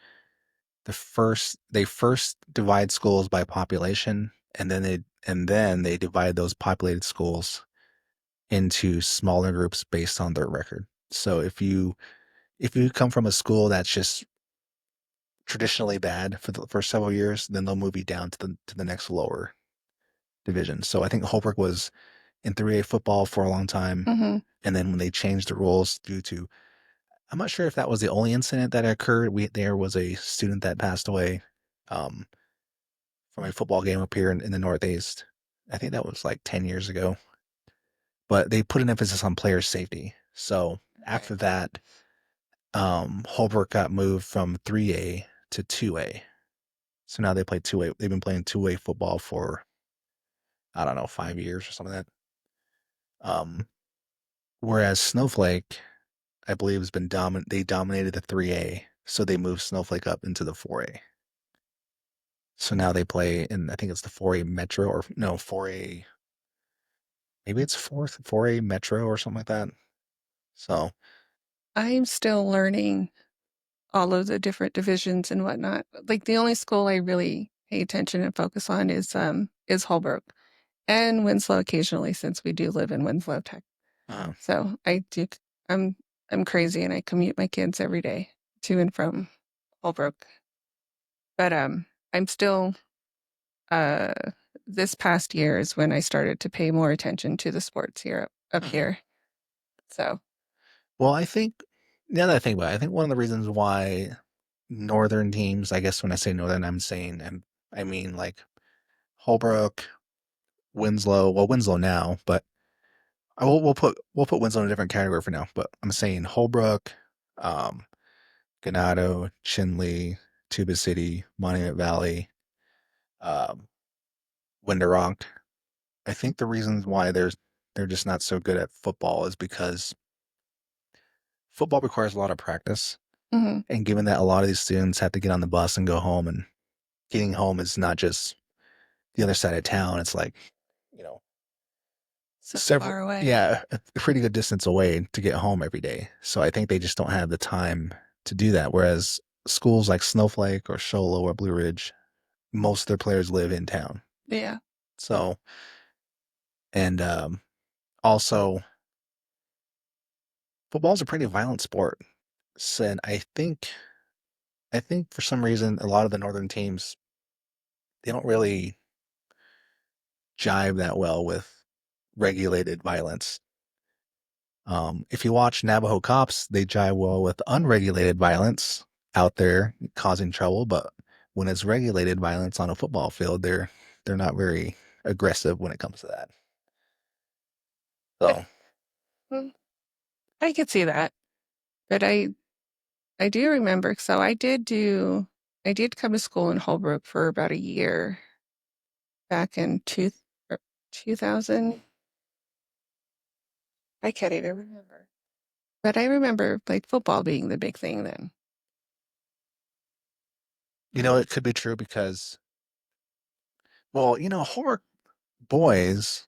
they first divide schools by population, and then they divide those populated schools into smaller groups based on their record. So if you come from a school that's just traditionally bad for the first several years, then they'll move you down to the next lower division. So I think Holbrook was in 3A football for a long time, mhm. and then when they changed the rules I'm not sure if that was the only incident that occurred. There was a student that passed away um, from a football game up here in the Northeast. I think that was like 10 years ago. But they put an emphasis on player safety. So after that, Holbrook got moved from 3A to 2A. So now they play 2A. They've been playing 2A football for, I don't know, 5 years or something like that. Whereas Snowflake, I believe, has been dominant. They dominated the 3A, so they moved Snowflake up into the 4A. So now they play in, I think it's the 4A Metro or no, 4A, maybe it's 4A Metro or something like that. So, I'm still learning all of the different divisions and whatnot. Like the only school I really pay attention and focus on is Holbrook and Winslow occasionally, since we do live in Winslow, Tech. uh, So I do I'm crazy and I commute my kids every day to and from Holbrook. But I'm still uh this past year is when I started to pay more attention to the sports here up here. So, Well, I think now that I think about it, I think one of the reasons why northern teams, I guess when I say northern, I'm saying I mean like Holbrook, Winslow. Well, Winslow now, but we'll put Winslow in a different category for now. But I'm saying Holbrook, um, Ganado, Chinley, Tuba City, Monument Valley, um, Winter Rock. I think the reasons why they're just not so good at football is because football requires a lot of practice. mhm. And given that a lot of these students have to get on the bus and go home, and getting home is not just the other side of town, it's like, you know, So several, far away. yeah, a pretty good distance away to get home every day. So I think they just don't have the time to do that. Whereas schools like Snowflake or Show Low or Blue Ridge, most of their players live in town. Yeah. So, and also, football's a pretty violent sport. So, and I think for some reason, a lot of the northern teams, they don't really jive that well with regulated violence. If you watch Navajo cops, they jive well with unregulated violence out there causing trouble, but when it's regulated violence on a football field, they're not very aggressive when it comes to that. I, So mm, I could see that. But I do remember, so I did come to school in Holbrook for about a year back in 2000. I can't even remember. But I remember like football being the big thing then. it could be true because, well, horror boys,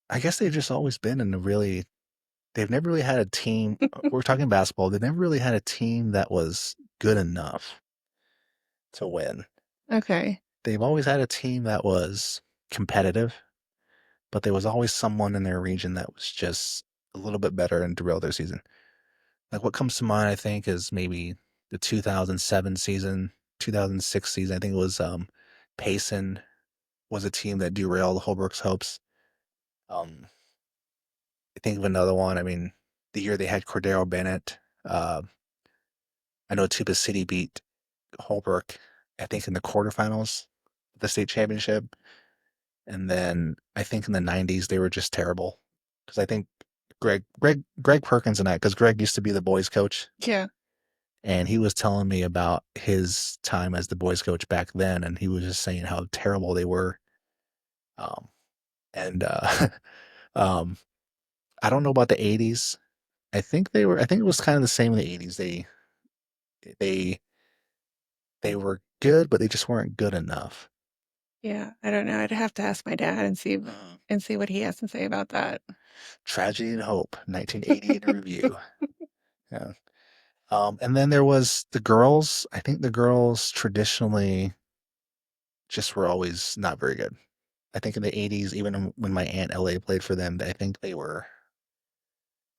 I guess they've just always been in a really, they've never really had a team. We're talking basketball. They've never really had a team that was good enough to win. Okay. They've always had a team that was competitive, but there was always someone in their region that was just a little bit better and derailed their season. Like what comes to mind, I think, is maybe the 2007 season, 2006 season. I think it was Payson was a team that derailed Holbrook's hopes. Um, I think of another one. I mean, the year they had Cordero Bennett. Uh, I know Tuba City beat Holbrook, I think, in the quarterfinals of the state championship. And then I think in the 90s they were just terrible because I think Greg Perkins and I, because Greg used to be the boys coach, Yeah. and he was telling me about his time as the boys coach back then, and he was just saying how terrible they were. Um, and um, I don't know about the 80s. I think they were. I think it was kind of the same in the 80s. They they were good, but they just weren't good enough. Yeah. I don't know. I'd have to ask my dad and see what he has to say about that. Tragedy and Hope, 1980 in review. Yeah. And then there was the girls. I think the girls traditionally just were always not very good. I think in the 80s, even when my aunt LA played for them, I think they were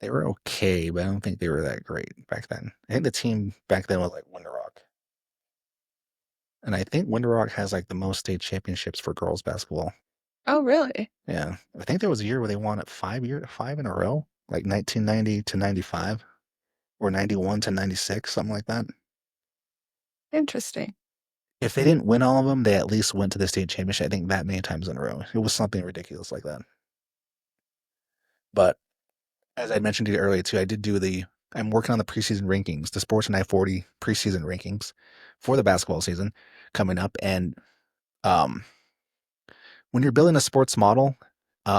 okay, but I don't think they were that great back then. I think the team back then was like Winter Rock. And I think Winter Rock has like the most state championships for girls basketball. Oh, really? Yeah. I think there was a year where they won it 5 in a row, like 1990 to 95 or 91 to 96, something like that. Interesting. If they didn't win all of them, they at least went to the state championship, I think that many times in a row. It was something ridiculous like that. But as I mentioned to you earlier too, I'm working on the preseason rankings, the Sports and I-40 preseason rankings for the basketball season coming up. And when you're building a sports model,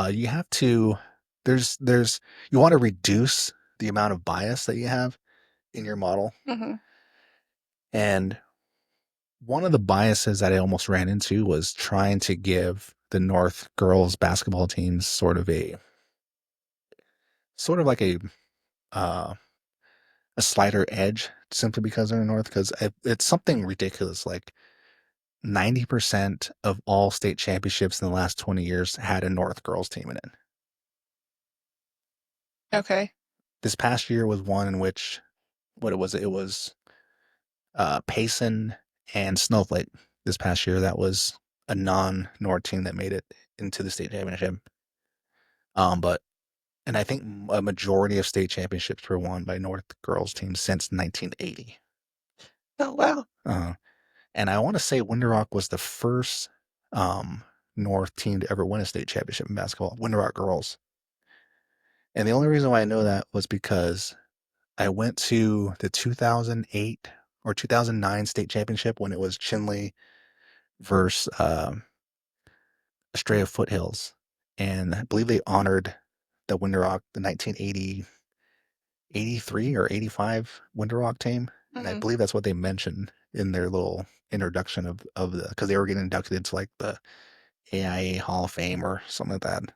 you have to there's you want to reduce the amount of bias that you have in your model. Hmm. And one of the biases that I almost ran into was trying to give the North girls basketball teams sort of like uh, a slighter edge simply because they're in the North. Because it's something ridiculous. Like 90% of all state championships in the last 20 years had a North girls team in it. Okay. this past year was one in which what it was. It was Payson and Snowflake this past year. That was a non-North team that made it into the state championship. But and I think a majority of state championships were won by North girls teams since 1980. Oh, wow. And I want to say Winter Rock was the first North team to ever win a state championship in basketball, Winter Rock girls. And the only reason why I know that was because I went to the 2008 or 2009 state championship when it was Chinley versus Estrella Foothills. And I believe they honored the Winter Rock, the 1980, 83 or 85 Winter Rock team. And I Mhm. believe that's what they mentioned in their little introduction of the, because they were getting inducted into like the AIA Hall of Fame or something like that.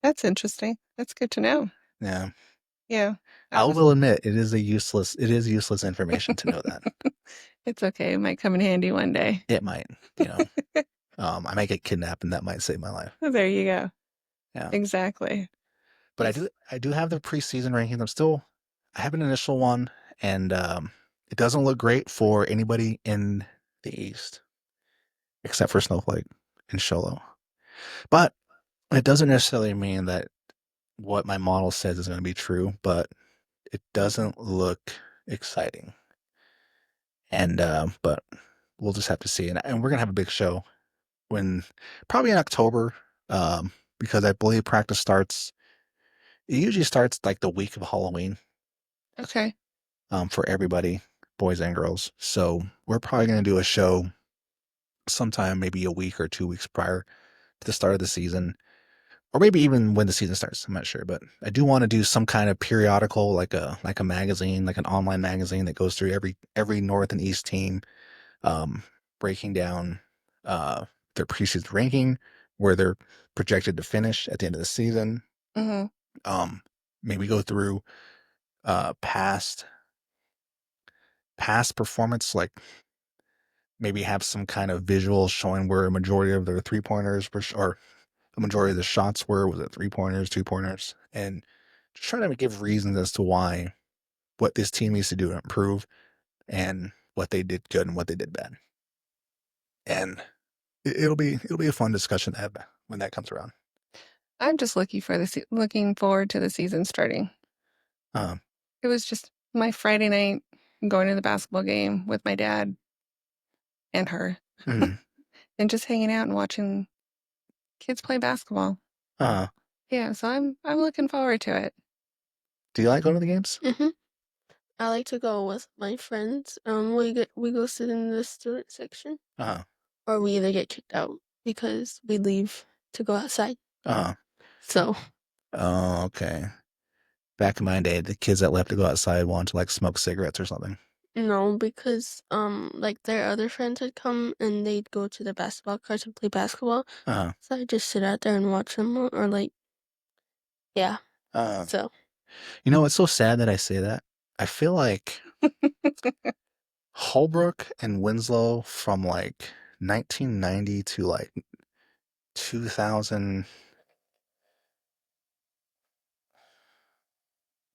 That's interesting. That's good to know. Yeah. Yeah. I will admit it is useless information to know that. It's okay. It might come in handy one day. It might, I might get kidnapped and that might save my life. There you go. Yeah. Exactly. But I do have the preseason rankings. I have an initial one, and it doesn't look great for anybody in the East, except for Snowflake and Sholo. But it doesn't necessarily mean that what my model says is going to be true, but it doesn't look exciting. And but we'll just have to see. And we're gonna have a big show probably in October, because I believe practice starts. It usually starts like the week of Halloween. Okay. For everybody, boys and girls. So we're probably going to do a show sometime, maybe a week or 2 weeks prior to the start of the season, or maybe even when the season starts. I'm not sure, but I do want to do some kind of periodical, like a magazine, like an online magazine that goes through every North and East team, breaking down their preseason ranking, where they're projected to finish at the end of the season. Mm-hmm. Maybe go through past performance, like maybe have some kind of visual showing where a majority of their 3-pointers were, or the majority of the shots were. Was it 3-pointers, 2-pointers? And just trying to give reasons as to why, what this team needs to do to improve, and what they did good and what they did bad. And it'll be a fun discussion to have when that comes around. I'm just looking forward to the season starting. Um, It was just my Friday night going to the basketball game with my dad and her, mhm. and just hanging out and watching kids play basketball. uh, Yeah, so I'm looking forward to it. do you like going to the games? Mm-hmm. I like to go with my friends. We go sit in the student section, or we either get kicked out because we leave to go outside. So, Oh, okay. Back in my day, the kids that left to go outside wanted to like smoke cigarettes or something. no, because like their other friends had come and they'd go to the basketball courts and play basketball. So I just sit out there and watch them, or like, yeah. So It's so sad that I say that. I feel like Holbrook and Winslow from like 1990 to like 2000,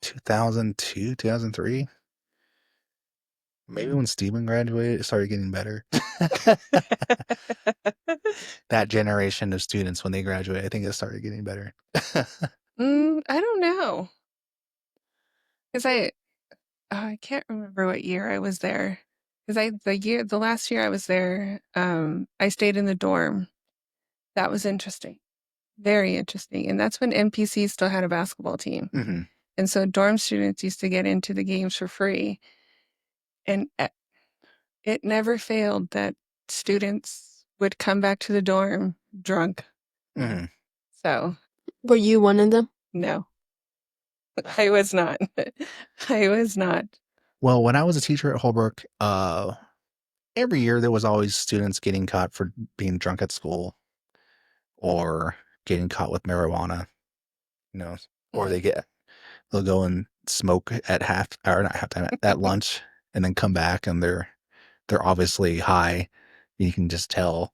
2002, 2003. Maybe when Steven graduated, it started getting better. That generation of students, when they graduate, I think it started getting better. I don't know. Because I can't remember what year I was there. Because the last year I was there, I stayed in the dorm. That was interesting. Very interesting. And that's when NPC still had a basketball team. Mm-hmm. And so dorm students used to get into the games for free. And it never failed that students would come back to the dorm drunk. Mm-hmm. So, were you one of them? no, I was not. I was not. Well, when I was a teacher at Holbrook, every year there was always students getting caught for being drunk at school, or getting caught with marijuana, or they'll go and smoke at not halftime, at lunch, and then come back and they're obviously high. You can just tell.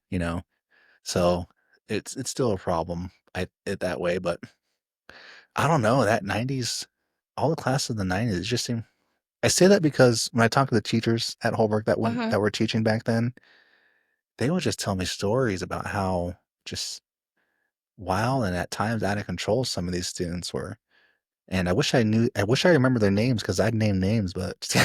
So it's still a problem, it that way, but I don't know, that 90s all the classes in the 90s, it just seemed. I say that because when I talk to the teachers at Holbrook Uh-huh. that were teaching back then, they would just tell me stories about how just wild and at times out of control some of these students were. And I wish I remember their names because I'd name names, but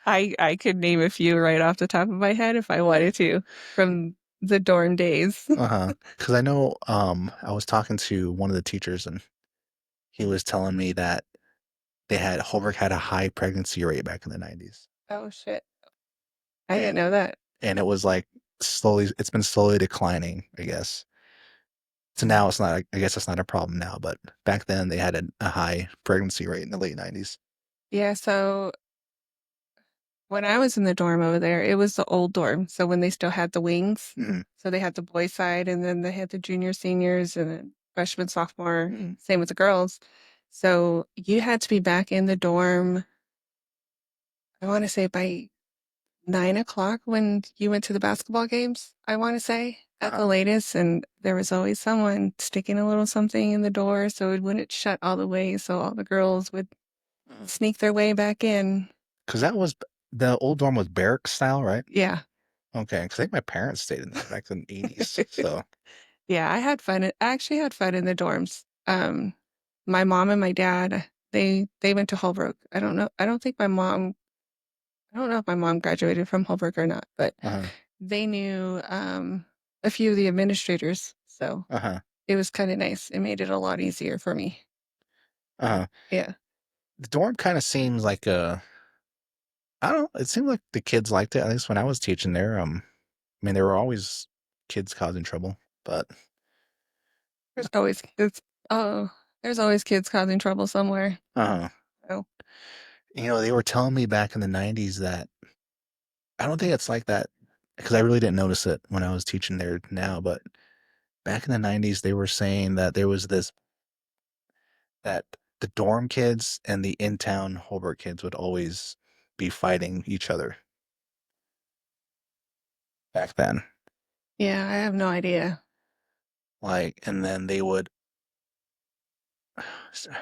I could name a few right off the top of my head if I wanted to from the dorm days. uh-huh. Because I know I was talking to one of the teachers and he was telling me that Holbrook had a high pregnancy rate back in the 90s. Oh shit. I didn't And know that. and it was like it's been slowly declining, I guess. So now it's not, I guess it's not a problem now, but back then they had a high pregnancy rate in the late 90s. Yeah, so when I was in the dorm over there, it was the old dorm. So when they still had the wings, Mm-hmm. so they had the boys side and then they had the junior, seniors, and then freshman, sophomore, Mm-hmm. same with the girls. So you had to be back in the dorm, I want to say by 9 o'clock when you went to the basketball games, I want to say at the Uh-huh. latest. And there was always someone sticking a little something in the door so it wouldn't shut all the way. So all the girls would sneak their way back in. Because that was the old dorm was barrack style, right? Yeah. Okay, because I think my parents stayed in there back in the 80s. So, Yeah, I had fun. I actually had fun in the dorms. My mom and my dad, they went to Holbrook. I don't know. I don't know if my mom graduated from Holbrook or not, but uh-huh, they knew a few of the administrators. So uh-huh, it was kind of nice. It made it a lot easier for me. uh-huh. Yeah. The dorm kind of seems like I don't know, it seemed like the kids liked it, at least when I was teaching there. I mean, there were always kids causing trouble, but, There's always kids. Oh, there's always kids causing trouble somewhere. uh-huh. Oh, They were telling me back in the 90s that I don't think it's like that because I really didn't notice it when I was teaching there now, but back in the 90s, they were saying that there was that the dorm kids and the in-town Holbrook kids would always be fighting each other back then. yeah, I have no idea. Like, and then they would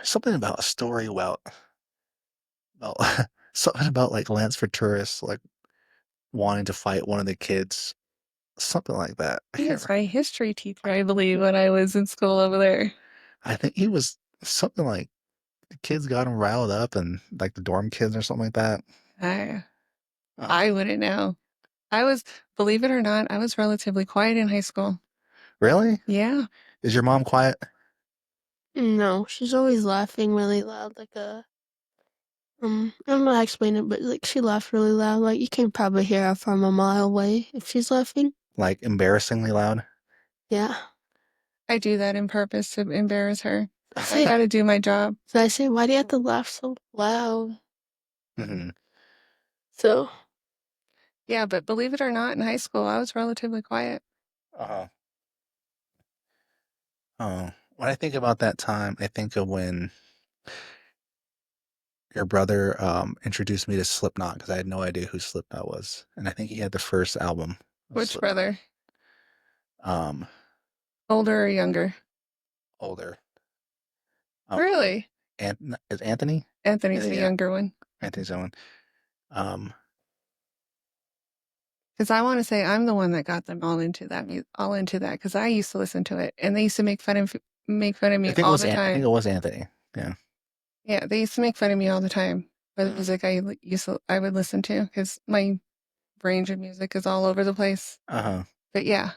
something about a story about something about like Lance for tourists like wanting to fight one of the kids, something like that. I He can't was remember. my history teacher, I believe, when I was in school over there. I think he was something like the kids got him riled up and like the dorm kids or something like that. I Uh, I wouldn't know. I was, believe it or not, I was relatively quiet in high school. really? Yeah. Is your mom quiet? No, she's always laughing really loud, like I don't know how to explain it, but like she laughs really loud. Like you can probably hear her from a mile away if she's laughing. Like embarrassingly loud? Yeah. I do that in purpose to embarrass her. I I say, got to do my job. so I say, why do you have to laugh so loud? Hmm. So, Yeah, but believe it or not, in high school, I was relatively quiet. Uh-huh. Oh, when I think about that time, I think of when your brother introduced me to Slipknot because I had no idea who Slipknot was, and I think he had the first album of Which Slipknot. brother? Um, Older or younger? older. Um, Really? Is Anthony? Anthony's Yeah, the yeah, younger one. Anthony's the one. Um, Because I want to say I'm the one that got them all into that, all into that. Because I used to listen to it, and they used to make fun of me all the I think time. it was Anthony. Yeah. Yeah, they used to make fun of me all the time for the music I would listen to because my range of music is all over the place. Uh-huh. But yeah,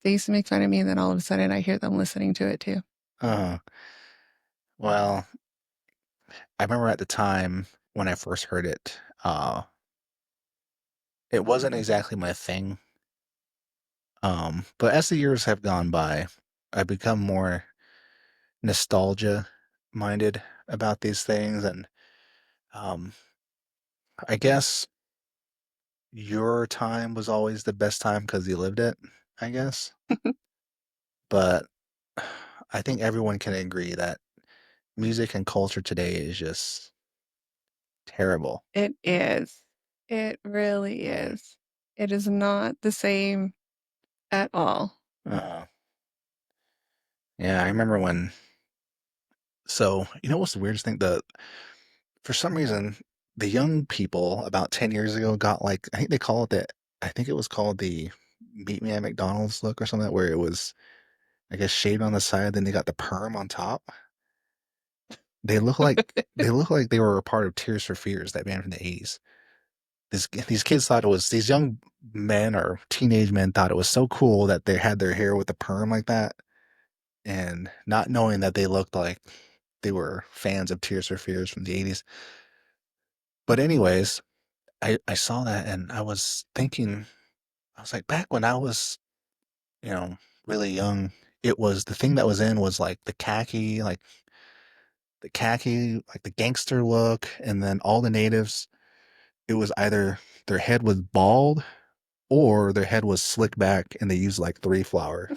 they used to make fun of me, and then all of a sudden I hear them listening to it too. Uh-huh. Well, I remember at the time when I first heard it, it wasn't exactly my thing. But as the years have gone by, I've become more nostalgia minded about these things, and um, I guess your time was always the best time because you lived it, I guess. But I think everyone can agree that music and culture today is just terrible. It is. It really is. It is not the same at all. Uh, yeah, I remember when So, what's the weirdest thing? For some reason, the young people about 10 years ago got like, I think it was called the Meet Me at McDonald's look or something, where it was, I guess, shaved on the side, then they got the perm on top. They look like they were a part of Tears for Fears, that band from the 80s. These kids thought it was, these young men or teenage men thought it was so cool that they had their hair with the perm like that, and not knowing that they looked like they were fans of Tears for Fears from the 80s. But anyways, I saw that and I was thinking, I was like, back when I was, you know, really young, it was the thing that was in was like like the gangster look, and then all the natives, it was either their head was bald or their head was slicked back and they used like three flour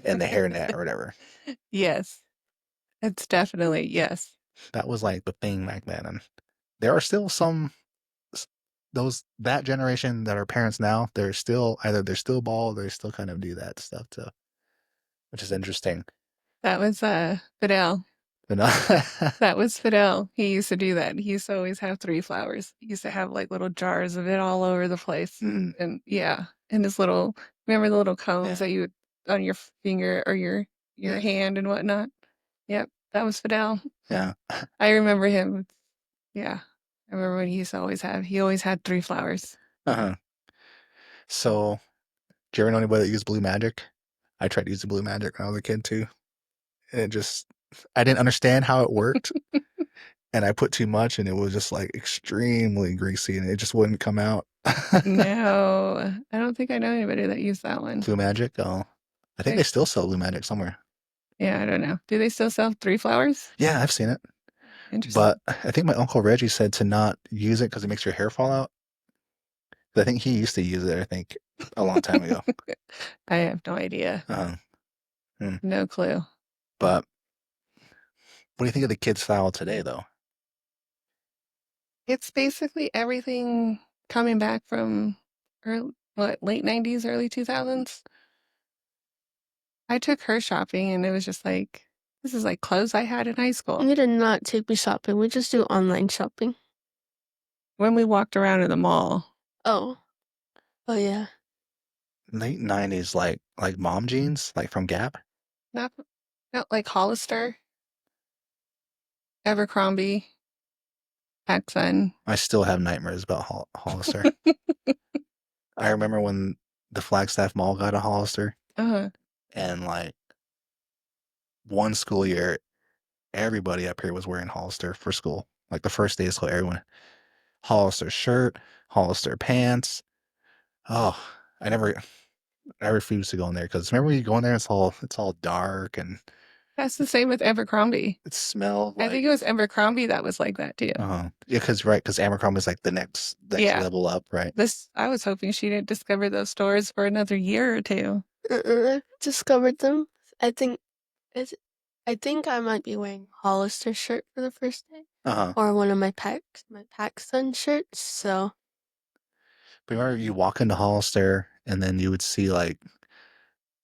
and the hairnet or whatever. Yes, it's definitely yes. That was like the thing back then. And there are still some that generation that are parents now, they're still bald, they still kind of do that stuff too, which is interesting. That was Fidel. But That was Fidel. He used to do that. He used to always have three flowers. He used to have like little jars of it all over the place. And yeah, and his little, remember the little cones that you would on your finger or your hand and whatnot? Yep, that was Fidel. Yeah. I remember him. Yeah. I remember when he always had three flowers. Uh-huh. So, do you ever know anybody that used blue magic? I tried using blue magic when I was a kid too. And I didn't understand how it worked. And I put too much and it was just like extremely greasy and it just wouldn't come out. No, I don't think I know anybody that used that one. Blue magic? Oh, I think they still sell blue magic somewhere. Yeah, I don't know. Do they still sell three flowers? Yeah, I've seen it. Interesting. But I think my Uncle Reggie said to not use it because it makes your hair fall out. I think he used to use it, I think, a long time ago. I have no idea. No clue. But what do you think of the kids' style today, though? It's basically everything coming back from late 90s, early 2000s. I took her shopping and it was just like, this is like clothes I had in high school. You did not take me shopping. We just do online shopping. When we walked around in the mall. Oh. Oh, yeah. Late 90s, like mom jeans, like from Gap? Not like Hollister, Abercrombie, Accent. I still have nightmares about Hollister. I remember when the Flagstaff Mall got a Hollister. And like one school year, everybody up here was wearing Hollister for school. Like the first day of school, everyone Hollister shirt, Hollister pants. Oh, I refuse to go in there because remember when you go in there, it's all dark and that's the same with Abercrombie. It smelled like, I think it was Abercrombie that was like that too. Yeah, because Abercrombie is like the next level up, right? I was hoping she didn't discover those stores for another year or two. I discovered them. I think I might be wearing Hollister shirt for the first day. Or one of my PacSun shirts, so. But remember you walk into Hollister and then you would see like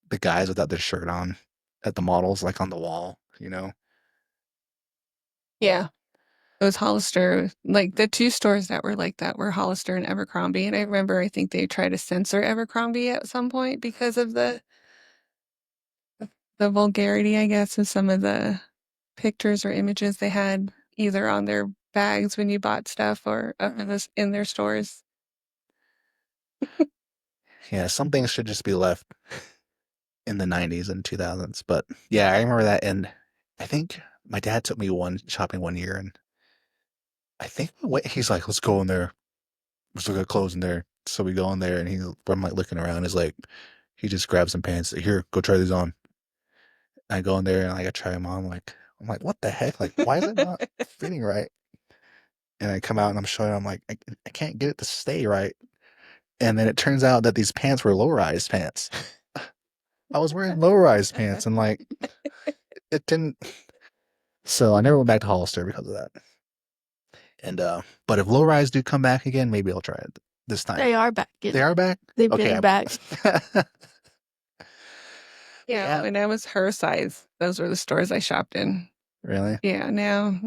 the guys without their shirt on at the models, like on the wall, Yeah. It was Hollister. Like the two stores that were like that were Hollister and Abercrombie. And I remember I think they tried to censor Abercrombie at some point because of the vulgarity, I guess, of some of the pictures or images they had either on their bags when you bought stuff or in their stores. Yeah, some things should just be left in the 90s and 2000s. But yeah, I remember that. And I think my dad took me shopping one year and I think he's like, let's go in there. Let's look at clothes in there. So we go in there and I'm like looking around. He's like, he just grabs some pants. Here, go try these on. I go in there and I try them on. I'm like, what the heck? Like, why is it not fitting right? And I come out and I'm showing him, like, I can't get it to stay right. And then it turns out that these pants were low-rise pants. I was wearing low-rise pants and like, it didn't. So I never went back to Hollister because of that. And but if low-rise do come back again, maybe I'll try it this time. They are back. They are back? They've been back. Yeah, when I was her size, those were the stores I shopped in. Really? Yeah, no,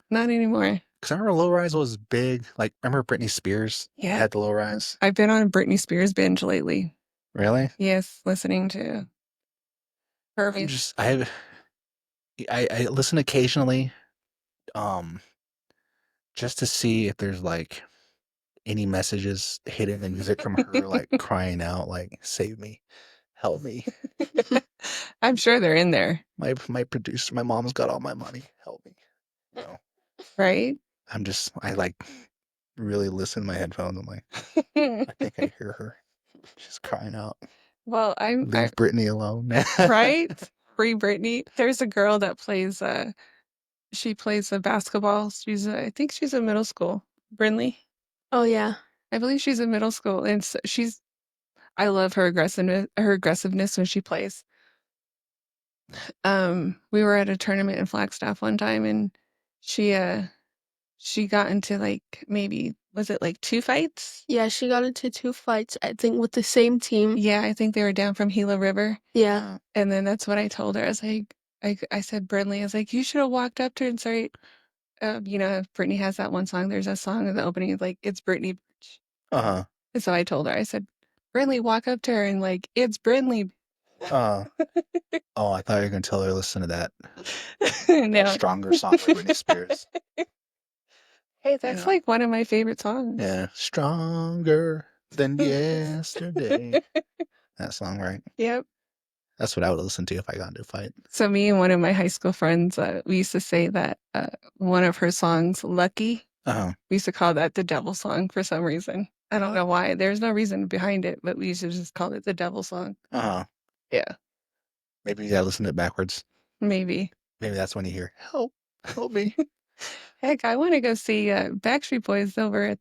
not anymore. Because I remember low rise was big. Like, remember Britney Spears Yeah. had the low rise? I've been on a Britney Spears binge lately. Really? Yes, listening to her. I'm just I listen occasionally, um, just to see if there's like any messages hidden in music from her, like crying out, like "Save me, help me." I'm sure they're in there, My producer, my mom's got all my money. Help me. No, right? I like really listen to my headphones. I'm like, I think I hear her. She's crying out. Well, Leave Britney alone. right. Free Britney. There's a girl that plays. She plays a basketball. I think she's in middle school. Brinley. Oh yeah. I believe she's in middle school, and I love her aggressiveness. Her aggressiveness when she plays. We were at a tournament in Flagstaff one time, and she got into like maybe was it like 2 fights? Yeah, she got into 2 fights, I think, with the same team. Yeah, I think they were down from Gila River. Yeah. And then that's what I told her. I was like, I said, Brinley, I was like, you should have walked up to her and started. Brittany has that one song. There's a song in the opening, like it's Brittany. Uh-huh. And so I told her, I said, Brinley, walk up to her and like it's Brinley. Oh, I thought you were gonna tell her to listen to that No. stronger song by Britney Spears. Hey, that's like one of my favorite songs. Yeah, stronger than yesterday. That song, right? Yep. That's what I would listen to if I got into a fight. So me and one of my high school friends, we used to say that one of her songs, Lucky, Uh-huh. we used to call that the devil song for some reason. I don't know why. There's no reason behind it, but we used to just call it the devil song. Uh-huh. Yeah. Maybe you gotta listen to it backwards. Maybe. Maybe that's when you hear, help me. Heck, I want to go see Backstreet Boys over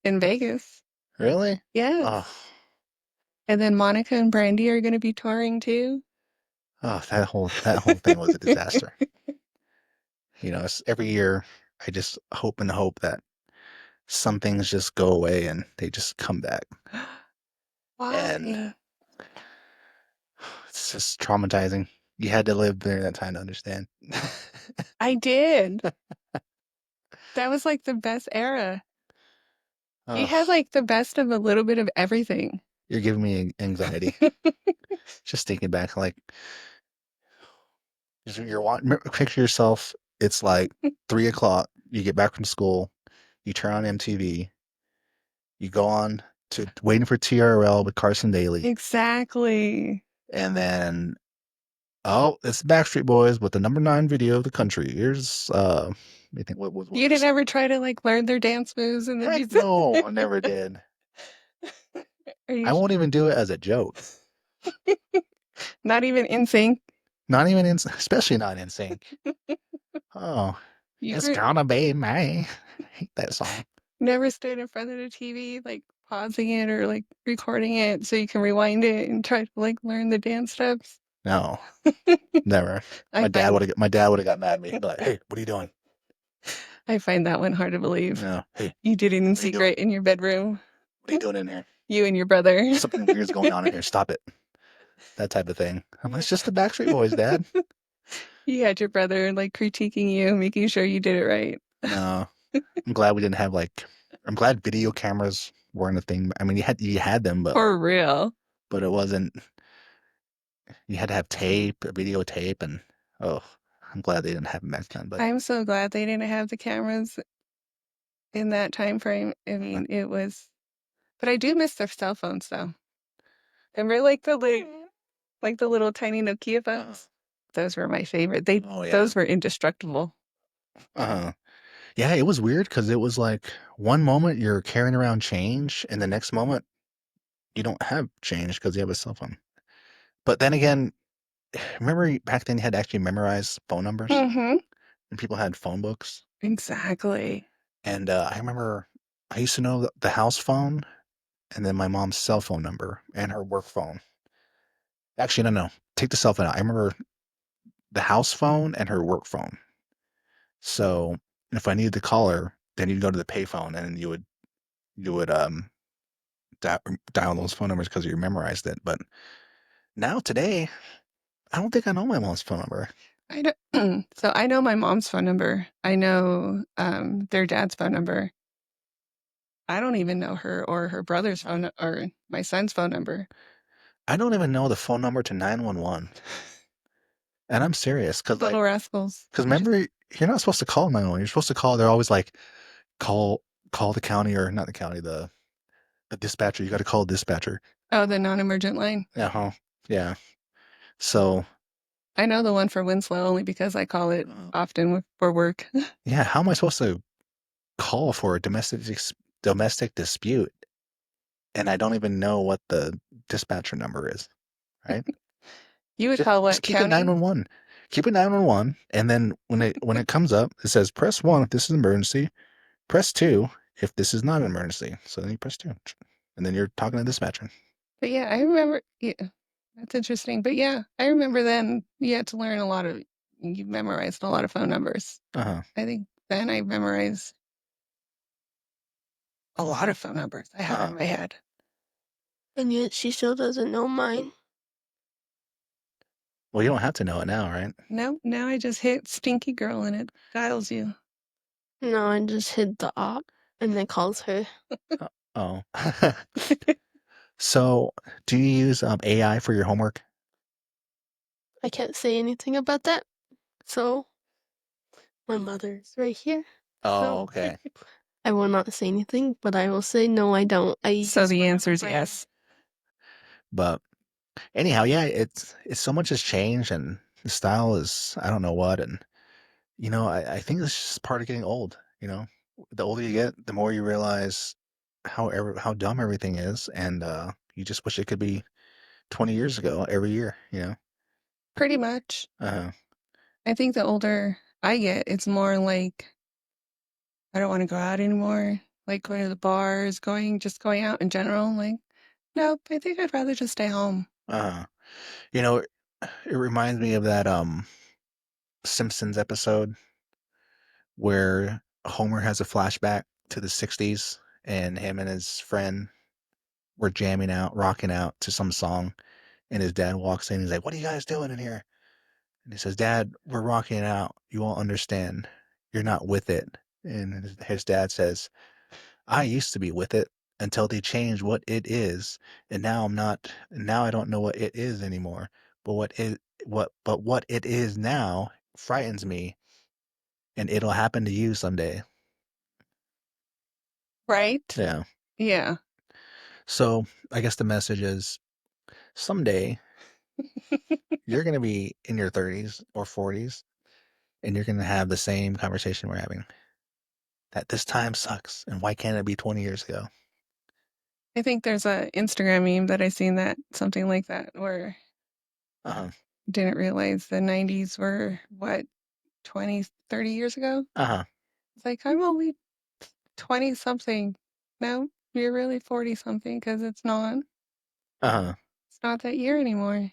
in Vegas. Really? Yes. Oh, And then Monica and Brandy are going to be touring too. that whole thing was a disaster. Every year I just hope that some things just go away and they just come back. Why? And it's just traumatizing. You had to live during that time to understand. I did. That was like the best era. You had like the best of a little bit of everything. You're giving me anxiety. Just thinking back, like picture yourself. It's like 3:00. You get back from school. You turn on MTV. You go on to waiting for TRL with Carson Daly. Exactly. And then, it's Backstreet Boys with the #9 video of the country. Here's I think what was You didn't ever try to like learn their dance moves and the Heck no, I never did. I won't even do it as a joke. Not even in sync. Not even especially not in sync. Oh, it's gonna be me. I hate that song. Never stood in front of the TV, like pausing it or like recording it so you can rewind it and try to like learn the dance steps. No, never. My dad would have got mad at me. He'd be like, "Hey, what are you doing?" I find that one hard to believe. No, hey, you did it in secret in your bedroom. What are you doing in here? You and your brother. Something weird's going on in here. Stop it. That type of thing. I'm like, it's just the Backstreet Boys, Dad. You had your brother like critiquing you, making sure you did it right. No, I'm glad we didn't have I'm glad video cameras weren't a thing. I mean, you had them, but for real. But it wasn't. You had to have tape, a videotape, and I'm glad they didn't have them back then. But I'm so glad they didn't have the cameras in that time frame. I mean, it was. But I do miss their cell phones, though. Remember, like the little tiny Nokia phones. Those were my favorite. Those were indestructible. Yeah, it was weird because it was like one moment you're carrying around change, and the next moment you don't have change because you have a cell phone. But then again, remember back then you had to actually memorize phone numbers, and people had phone books. Exactly. And I remember I used to know the house phone, and then my mom's cell phone number and her work phone. Actually, no. Take the cell phone out. I remember the house phone and her work phone. So if I needed to call her, then you'd go to the payphone and you would dial those phone numbers because you memorized it. But now today, I don't think I know my mom's phone number. I know. So I know my mom's phone number. I know their dad's phone number. I don't even know her or her brother's phone or my son's phone number. I don't even know the phone number to 911. And I'm serious, because Little rascals. remember, you're not supposed to call 911. You're supposed to call. They're always like, call the county, or not the county, the dispatcher. You got to call the dispatcher. Oh, the non-emergent line. Uh-huh. Yeah. So I know the one for Winslow only because I call it often for work. yeah, how am I supposed to call for a domestic dispute, and I don't even know what the dispatcher number is, right? You would call what, Just keep it county? 911. Keep it 911, and then when it comes up, it says press 1 if this is an emergency, press 2 if this is not an emergency. So then you press 2, and then you're talking to the dispatcher. But yeah, I remember. Yeah, that's interesting. But yeah, I remember then you had to learn you memorized a lot of phone numbers. Uh-huh. I think then I memorized a lot of phone numbers I had in my head. And yet she still doesn't know mine. Well, you don't have to know it now, right? No, now I just hit Stinky Girl and it dials you. No, I just hit the op and it calls her. Oh. So, do you use AI for your homework? I can't say anything about that. So, my mother's right here. Oh, okay. I will not say anything, but I will say no, I don't. So the answer is yes. But anyhow, yeah, it's so much has changed, and the style is, I don't know what, and I think it's just part of getting old. The older you get, the more you realize how dumb everything is, and you just wish it could be 20 years ago every year. Pretty much. Uh-huh. I think the older I get, it's more like I don't want to go out anymore. Like going to the bars, just going out in general. Like, nope, I think I'd rather just stay home. Uh-huh. It reminds me of that Simpsons episode where Homer has a flashback to the 60s, and him and his friend were jamming out, rocking out to some song, and his dad walks in. He's like, "What are you guys doing in here?" And he says, "Dad, we're rocking out. You won't understand. You're not with it." And his dad says, "I used to be with it until they changed what it is, and now I'm not. Now I don't know what it is anymore. But what it is now frightens me, and it'll happen to you someday." Right? Yeah. Yeah. So I guess the message is, someday you're going to be in your 30s or 40s, and you're going to have the same conversation we're having. That this time sucks, and why can't it be 20 years ago? I think there's a Instagram meme that I seen something like that where Uh-huh. didn't realize the 90s were what 20, 30 years ago. Uh-huh. It's like I'm only 20 something. No, you're really 40 something because it's not. Uh-huh. It's not that year anymore.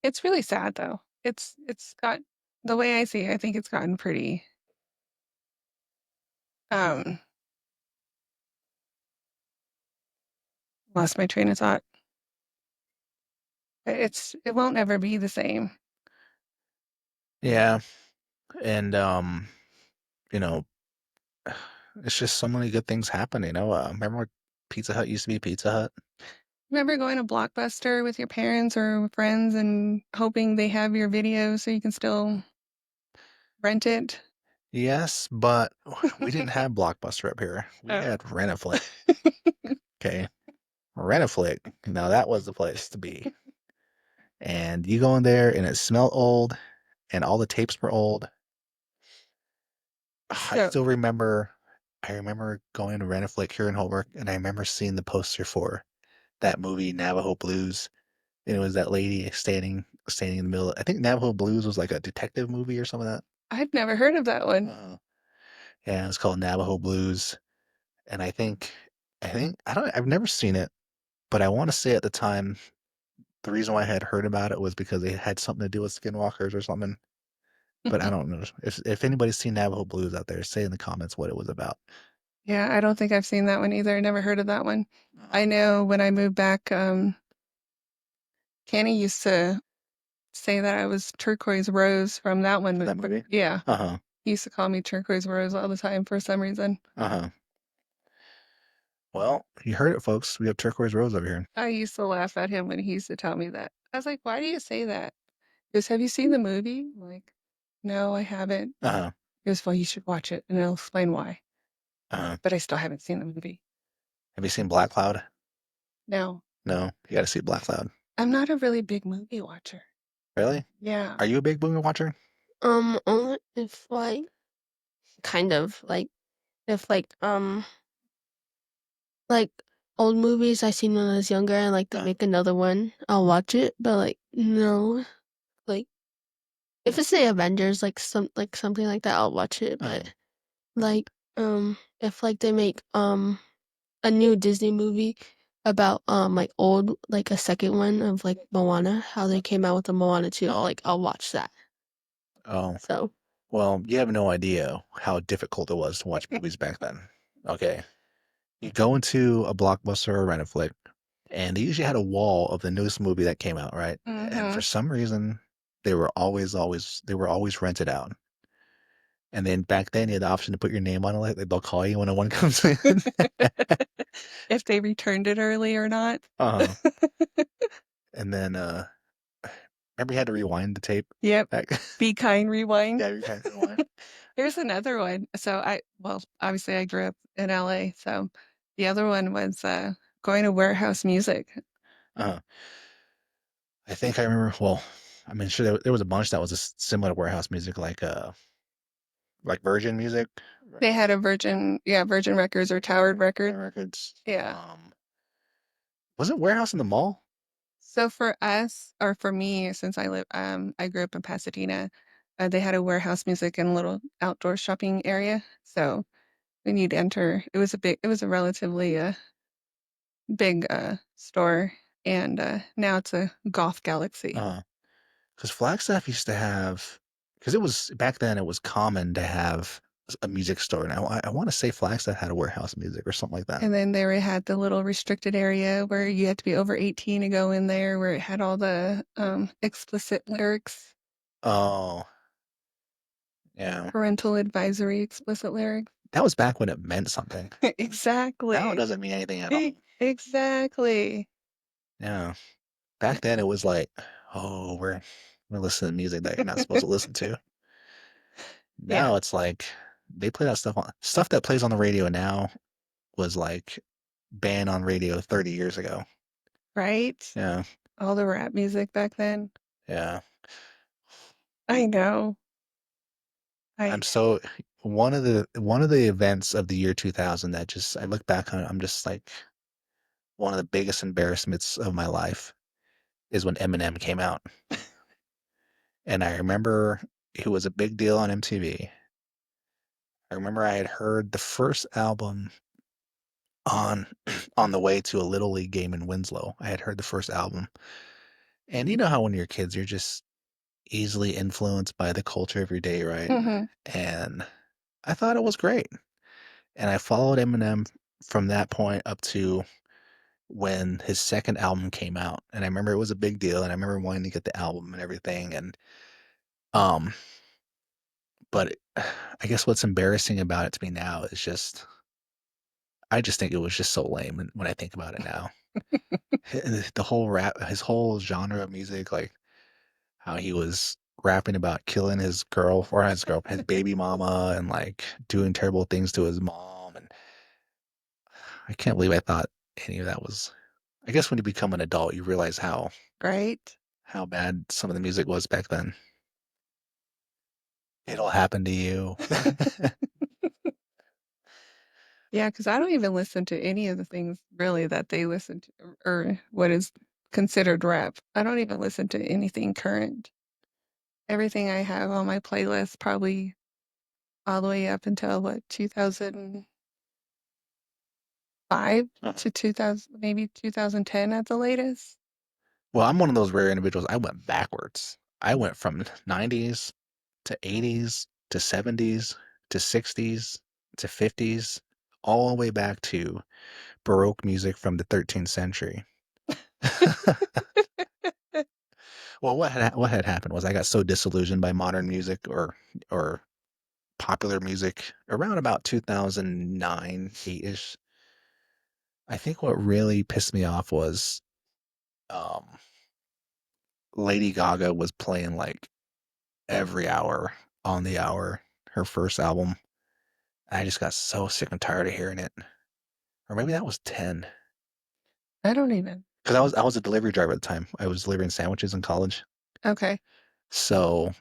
It's really sad though. It's got the way I see it, I think it's gotten pretty lost my train of thought. It won't ever be the same. Yeah. And you know, it's just so many good things happen, remember when Pizza Hut used to be Pizza Hut? Remember going to Blockbuster with your parents or friends and hoping they have your video so you can still rent it? Yes, but we didn't have Blockbuster up here. We Oh. had Rent-A-Flick. Okay. Rent-A-Flick. Now that was the place to be. And you go in there and it smelled old, and all the tapes were old. I still remember going to Rent-A-Flick here in Holbrook, and I remember seeing the poster for that movie Navajo Blues. And it was that lady standing in the middle. I think Navajo Blues was like a detective movie or something like I've never heard of that one. that. Yeah, it's called Navajo Blues. And I've never seen it, but I want to say at the time the reason why I had heard about it was because it had something to do with skinwalkers or something. But I don't know. If anybody's seen Navajo Blues out there, say in the comments what it was about. Yeah, I don't think I've seen that one either. I never heard of that one. I know when I moved back, Kenny used to say that I was Turquoise Rose from that one. That movie? Yeah. Uh-huh. He used to call me Turquoise Rose all the time for some reason. Uh-huh. Well, you heard it, folks. We have turquoise rose over here. I used to laugh at him when he used to tell me that. I was like, why do you say that? He goes, have you seen the movie? I'm like, no, I haven't. Uh-huh. He goes, well, you should watch it and I'll explain why. Uh-huh. But I still haven't seen the movie. Have you seen Black Cloud? No, No, you got to see Black Cloud. I'm not a really big movie watcher. Really? Yeah. Are you a big movie watcher? Only if like kind of if like old movies I seen when I was younger and like they make another one, I'll watch it. But like no, like if it's the Avengers, like something like that, I'll watch it. But like if like they make a new Disney movie about like old like a second one of like Moana, how they came out with the Moana 2, I'll watch that. Oh, So well, you have no idea how difficult it was to watch movies back then. Okay. You go into a Blockbuster or Rent-A-Flick, and they usually had a wall of the newest movie that came out, right? And for some reason, they were always rented out. And then back then, you had the option to put your name on it. Like they'll call you when a one comes in. If they returned it early or not. Uh-huh. And then, remember you had to rewind the tape? Yep. Back? Be Kind Rewind. Yeah, Be Kind Rewind. Here's another one. So obviously I grew up in LA. So the other one was going to Warehouse Music. Uh-huh. I think I remember. Well, I mean, sure, there was a bunch that was similar to Warehouse Music, like Virgin Music. They had a Virgin Records or Towered Records. Yeah. Was it Warehouse in the mall? So for us, or for me, since I grew up in Pasadena, they had a Warehouse Music in a little outdoor shopping area. So when you'd enter, it was a relatively big store, and now it's a golf galaxy. Because Flagstaff used to have, because it was back then, it was common to have a music store. And I want to say Flagstaff had a Warehouse Music or something like that. And then they had the little restricted area where you had to be over 18 to go in there, where it had all the explicit lyrics. Oh, yeah. Parental advisory explicit lyrics. That was back when it meant something. Exactly. Now it doesn't mean anything at all. Exactly. Yeah. Back then it was like, oh, we're listening to music that you're not supposed to listen to. Now it's like they play that stuff that plays on the radio now was like banned on radio 30 years ago. Right? Yeah. All the rap music back then. Yeah. I know. I'm so one of the events of the year 2000 that I look back on it, I'm just like one of the biggest embarrassments of my life is when Eminem came out. And I remember it was a big deal on MTV. I remember I had heard the first album on on the way to a Little League game in Winslow. I had heard the first album. And you know how when you're kids, you're just easily influenced by the culture of your day, right? And I thought it was great. And I followed Eminem from that point up to when his second album came out. And I remember it was a big deal, and I remember wanting to get the album and everything. And um, but I guess what's embarrassing about it to me now is I just think it was just so lame when I think about it now. The whole his whole genre of music, like how he was rapping about killing his his baby mama, and like doing terrible things to his mom. And I can't believe I thought any of that was. I guess when you become an adult, you realize how bad some of the music was back then. It'll happen to you. Yeah, because I don't even listen to any of the things really that they listen to, or what is considered rap. I don't even listen to anything current. Everything I have on my playlist, probably all the way up until 2005 to 2000, maybe 2010 at the latest. Well, I'm one of those rare individuals. I went backwards. I went from 90s to 80s to 70s to 60s to 50s, all the way back to Baroque music from the 13th century. Well, what had happened was I got so disillusioned by modern music or popular music around about 2009, 8-ish. I think what really pissed me off was um, Lady Gaga was playing like every hour on the hour, her first album. I just got so sick and tired of hearing it. Or maybe that was 10. I don't even. Because I was a delivery driver at the time. I was delivering sandwiches in college. Okay. So,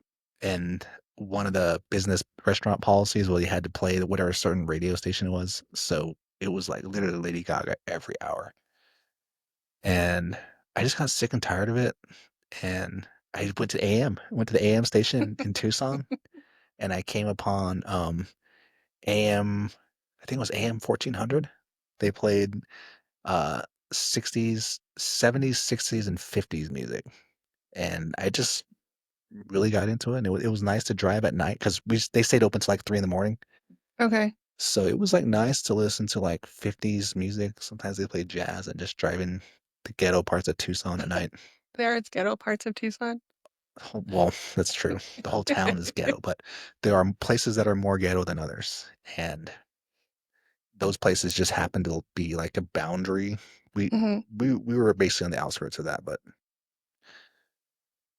and one of the business restaurant policies was you had to play whatever certain radio station it was. So it was like literally Lady Gaga every hour. And I just got sick and tired of it. And I went to went to the AM station in Tucson, and I came upon AM, I think it was AM 1400. They played uh 60s, 70s, 60s, and 50s music. And I just really got into it. And it was nice to drive at night because they stayed open till like 3 in the morning. Okay. So it was like nice to listen to like 50s music. Sometimes they play jazz and just driving the ghetto parts of Tucson at night. There it's ghetto parts of Tucson. Well, that's true. The whole town is ghetto, but there are places that are more ghetto than others. And those places just happen to be like a boundary. We Hmm. we were basically on the outskirts of that, but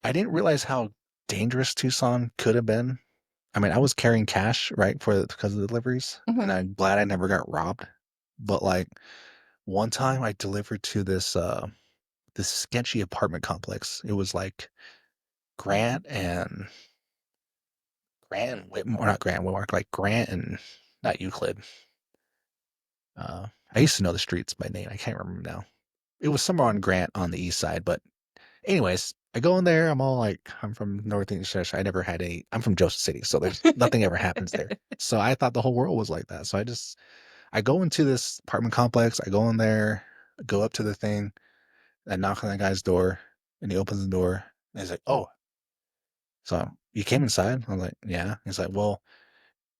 I didn't realize how dangerous Tucson could have been. I mean, I was carrying cash, right, because of the deliveries, and Hmm. I'm glad I never got robbed. But like one time I delivered to this sketchy apartment complex. It was like Grant and Grant Whitmore, not Grant Whitmore, like Grant and not Euclid. I used to know the streets by name. I can't remember now. It was somewhere on Grant on the east side, but anyways, I go in there. I'm all like, I'm from Northeast Cheshire. I'm from Joseph City, so there's nothing ever happens there. So I thought the whole world was like that. So I go into this apartment complex. I go in there, go up to the thing, I knock on that guy's door, and he opens the door. And he's like, "Oh, so you came inside?" I'm like, "Yeah." He's like, "Well,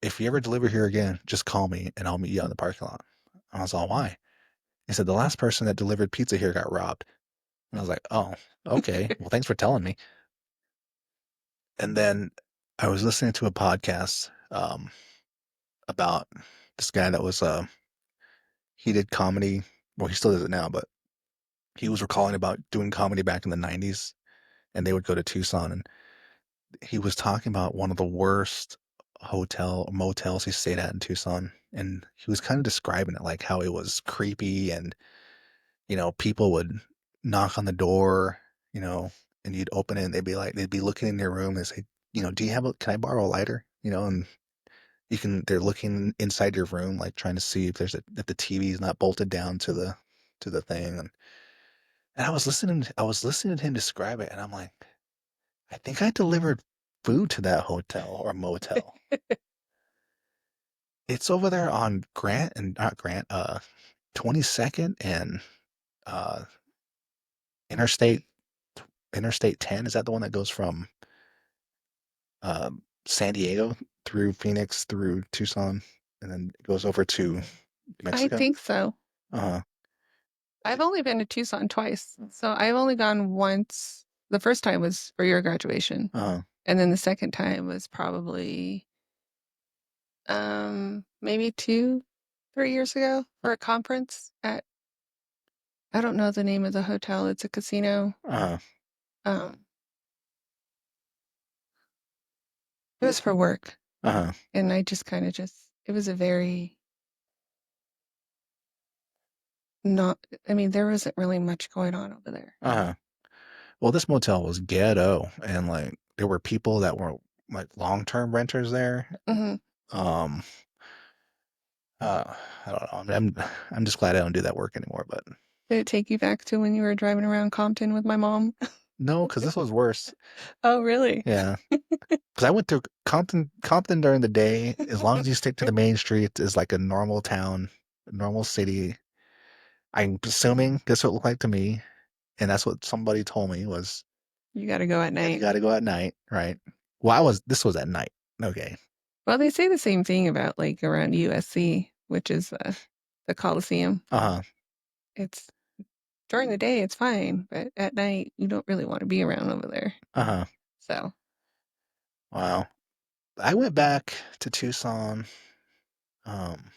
if you ever deliver here again, just call me, and I'll meet you out in the parking lot." I was all, "Why?" He said, "The last person that delivered pizza here got robbed." And I was like, "Oh, okay. Well, thanks for telling me." And then I was listening to a podcast about this guy that was he did comedy. Well, he still does it now, but he was recalling about doing comedy back in the '90s, and they would go to Tucson, and he was talking about one of the worst motels he stayed at in Tucson, and he was kind of describing it like how it was creepy, and people would knock on the door, you know, and you'd open it, and they'd be looking in your room and say, "Do you have can I borrow a lighter?" And they're looking inside your room, like trying to see if the TV is not bolted down to the thing. And I was listening to him describe it, and I'm like, I think I delivered food to that hotel or motel. It's over there on Grant and not Grant, 22nd and uh Interstate Interstate 10. Is that the one that goes from San Diego through Phoenix through Tucson and then goes over to I Mexico? think so. Uh-huh. I've only been to Tucson twice. So I've only gone once. The first time was for your graduation. Uh-huh. And then the second time was probably maybe 2, 3 years ago for a conference at, I don't know the name of the hotel. It's a casino. Uh-huh. Um, it was for work. Uh-huh. And I just kind of it was a very not, I mean, there wasn't really much going on over there. Uh-huh. Well, this motel was ghetto, and like there were people that were like long-term renters there. Hmm. Um, I don't know. I'm just glad I don't do that work anymore. But Did it take you back to when you were driving around Compton with my mom? no, because this was worse. Oh, really? Yeah, because I went through Compton during the day. As long as you stick to the main streets, is like a normal town, a normal city. I'm assuming this what it looked like to me, and that's what somebody told me was, You got to go at yeah, you night. got to go at night, right? Well, this was at night. Okay. Well, they say the same thing about like around USC, which is the Coliseum. Uh-huh. It's during the day it's fine, but at night you don't really want to be around over there. Uh-huh. So, Wow. I went back to Tucson um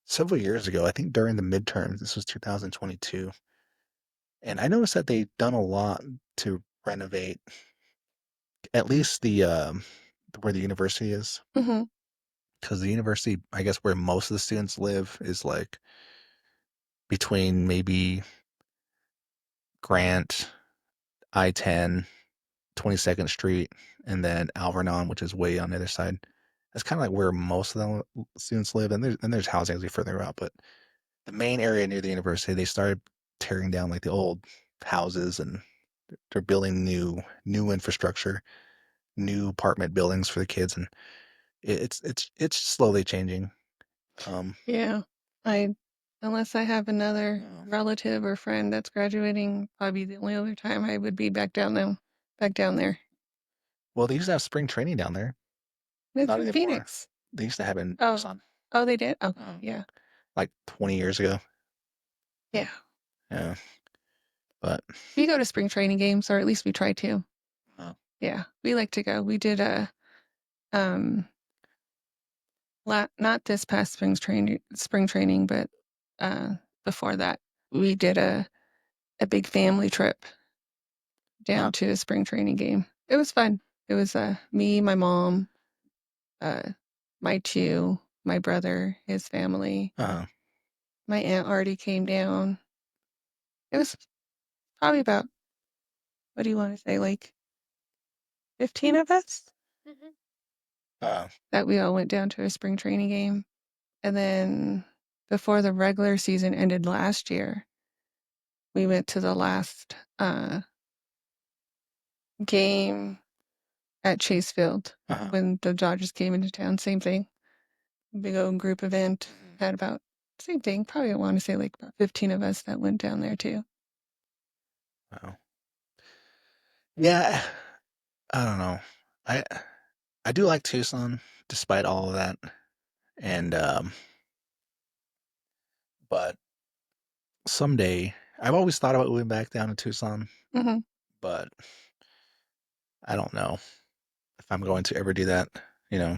several years ago. I think during the midterms. This was 2022. And I noticed that they've done a lot to renovate at least the where the university is. mhm, Because the university, I guess where most of the students live is like between maybe Grant, I-10, 22nd Street, and then Alvernon, which is way on the other side. That's kind of like where most of the students live, and there's housing actually further out. But the main area near the university, they started tearing down like the old houses, and they're building new infrastructure, new apartment buildings for the kids, and it's slowly changing. yeah. I unless I have another Yeah. relative or friend that's graduating, probably the only other time I would be back down there. Well, they used to have spring training down there. It's Not in anymore. Phoenix. They used to have it in Oh, Tucson, oh, they did. Okay, oh, yeah, like 20 years ago. yeah. Yeah, but We go to spring training games, or at least we try to. oh, Yeah, we like to go. We did a um not this past spring training, but uh before that we did a big family trip oh, down to a spring training game. It was fun. It was me, my mom, uh my brother, his family. uh, My aunt already came down. It was probably about, what do you want to say, like 15 of us Mhm. uh, that we all went down to a spring training game. And then before the regular season ended last year, we went to the last game at Chase Field uh, when the Dodgers came into town. Same thing. Big old group event. Had about, same thing. Probably I want to say like about 15 of us that went down there too. well, yeah. I don't know. I I do like Tucson despite all of that, and but someday I've always thought about moving back down to Tucson, Hmm. but I don't know if I'm going to ever do that. You know,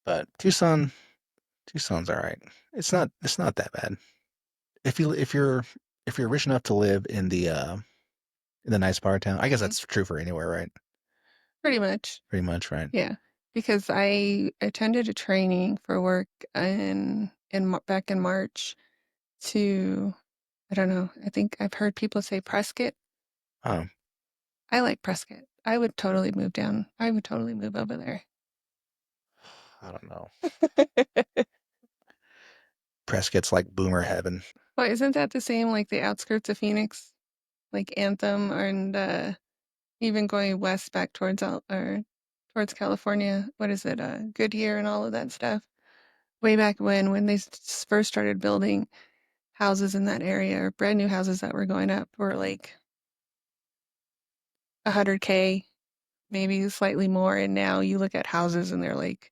but Tucson's all right. It's not that bad. If you're rich enough to live in the nice part of town, I guess Hmm. that's true for anywhere, right? Pretty much. Pretty much, right? Yeah. Because I attended a training for work back in March to, I don't know, I think I've heard people say Prescott. Um, I like Prescott. I would totally move down. I would totally move over there. I don't know. Prescott's like boomer heaven. Well, isn't that the same like the outskirts of Phoenix? Like Anthem and even going west back or towards California. What is it? Goodyear and all of that stuff. Way back when they first started building houses in that area, or brand new houses that were going up, were like 100K, maybe slightly more. And now you look at houses and they're like,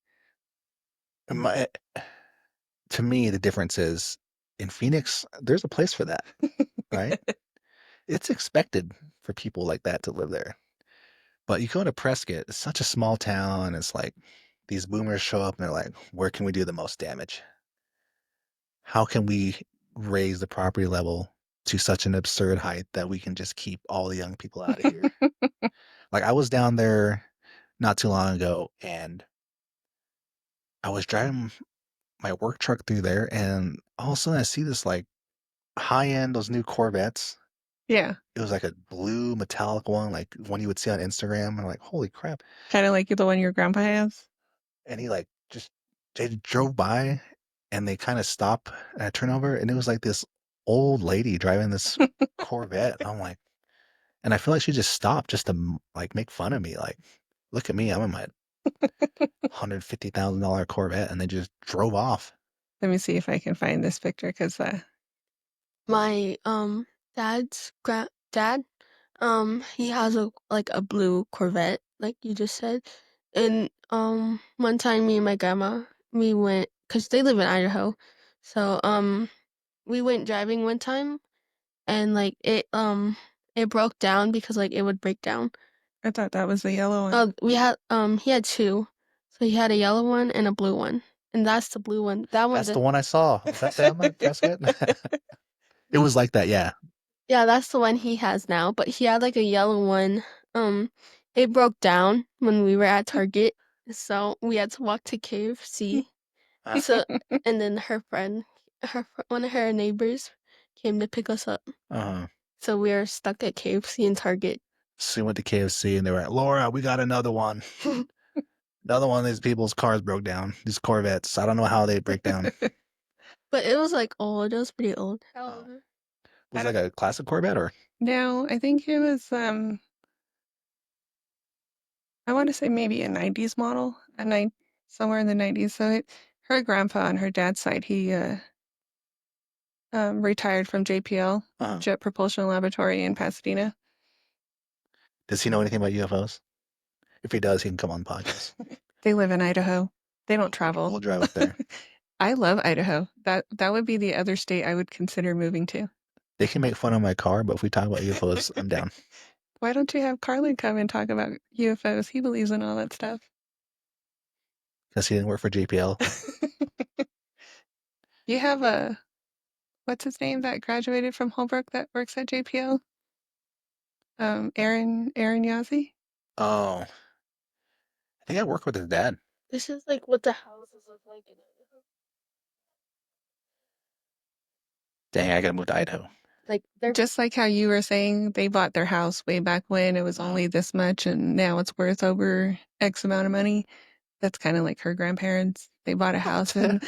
My, to me, the difference is in Phoenix, there's a place for that, right? It's expected for people like that to live there. But you go to Prescott, it's such a small town. It's like these boomers show up and they're like, where can we do the most damage? How can we raise the property level to such an absurd height that we can just keep all the young people out of here? Like I was down there not too long ago and I was driving my work truck through there and all of a sudden I see this like high end, those new Corvettes. yeah, It was like a blue metallic one, like one you would see on Instagram. And I'm like, holy crap. kind of like the one your grandpa has. And he like just they drove by and they kind of stop at a turnover and it was like this old lady driving this Corvette. And I'm like, and I feel like she just stopped just to like make fun of me. Like, look at me, I'm in my $150,000 Corvette, and they just drove off. Let me see if I can find this picture because My dad, he has a blue Corvette, like you just said. And one time me and my grandma, we went, cause they live in Idaho, so we went driving one time, and like it broke down because like it would break down. I thought that was the yellow one. Oh, we had he had two, so he had a yellow one and a blue one, and that's the blue one. That That's one, the one I saw. Was that them at Prescott? It was like that, yeah. yeah, that's the one he has now. But he had like a yellow one. It broke down when we were at Target, so we had to walk to KFC. So, and then one of her neighbors came to pick us up. Uh-huh. So we were stuck at KFC and Target. So we went to KFC and they were like, Laura, we got another one. Another one of these people's cars broke down. These Corvettes. I don't know how they break down. But it was like old. It was pretty old. Was it like a classic Corvette or? No, I think it was I want to say maybe a 90s model, somewhere in the 90s. So her grandpa on her dad's side, he retired from JPL, Jet Propulsion Laboratory in Pasadena. Does he know anything about UFOs? If he does, he can come on the podcast. They live in Idaho. They don't travel. We'll drive up there. I love Idaho. That would be the other state I would consider moving to. They can make fun of my car, but if we talk about UFOs, I'm down. Why don't you have Carlin come and talk about UFOs? He believes in all that stuff. Because he didn't work for JPL. You have what's his name that graduated from Holbrook that works at JPL? Aaron Yazzie? Oh. I think I work with his dad. This is like what the houses look like in Idaho. Dang, I gotta move to Idaho. Like they're just like how you were saying they bought their house way back when it was only this much and now it's worth over X amount of money. That's kind of like her grandparents. They bought a house in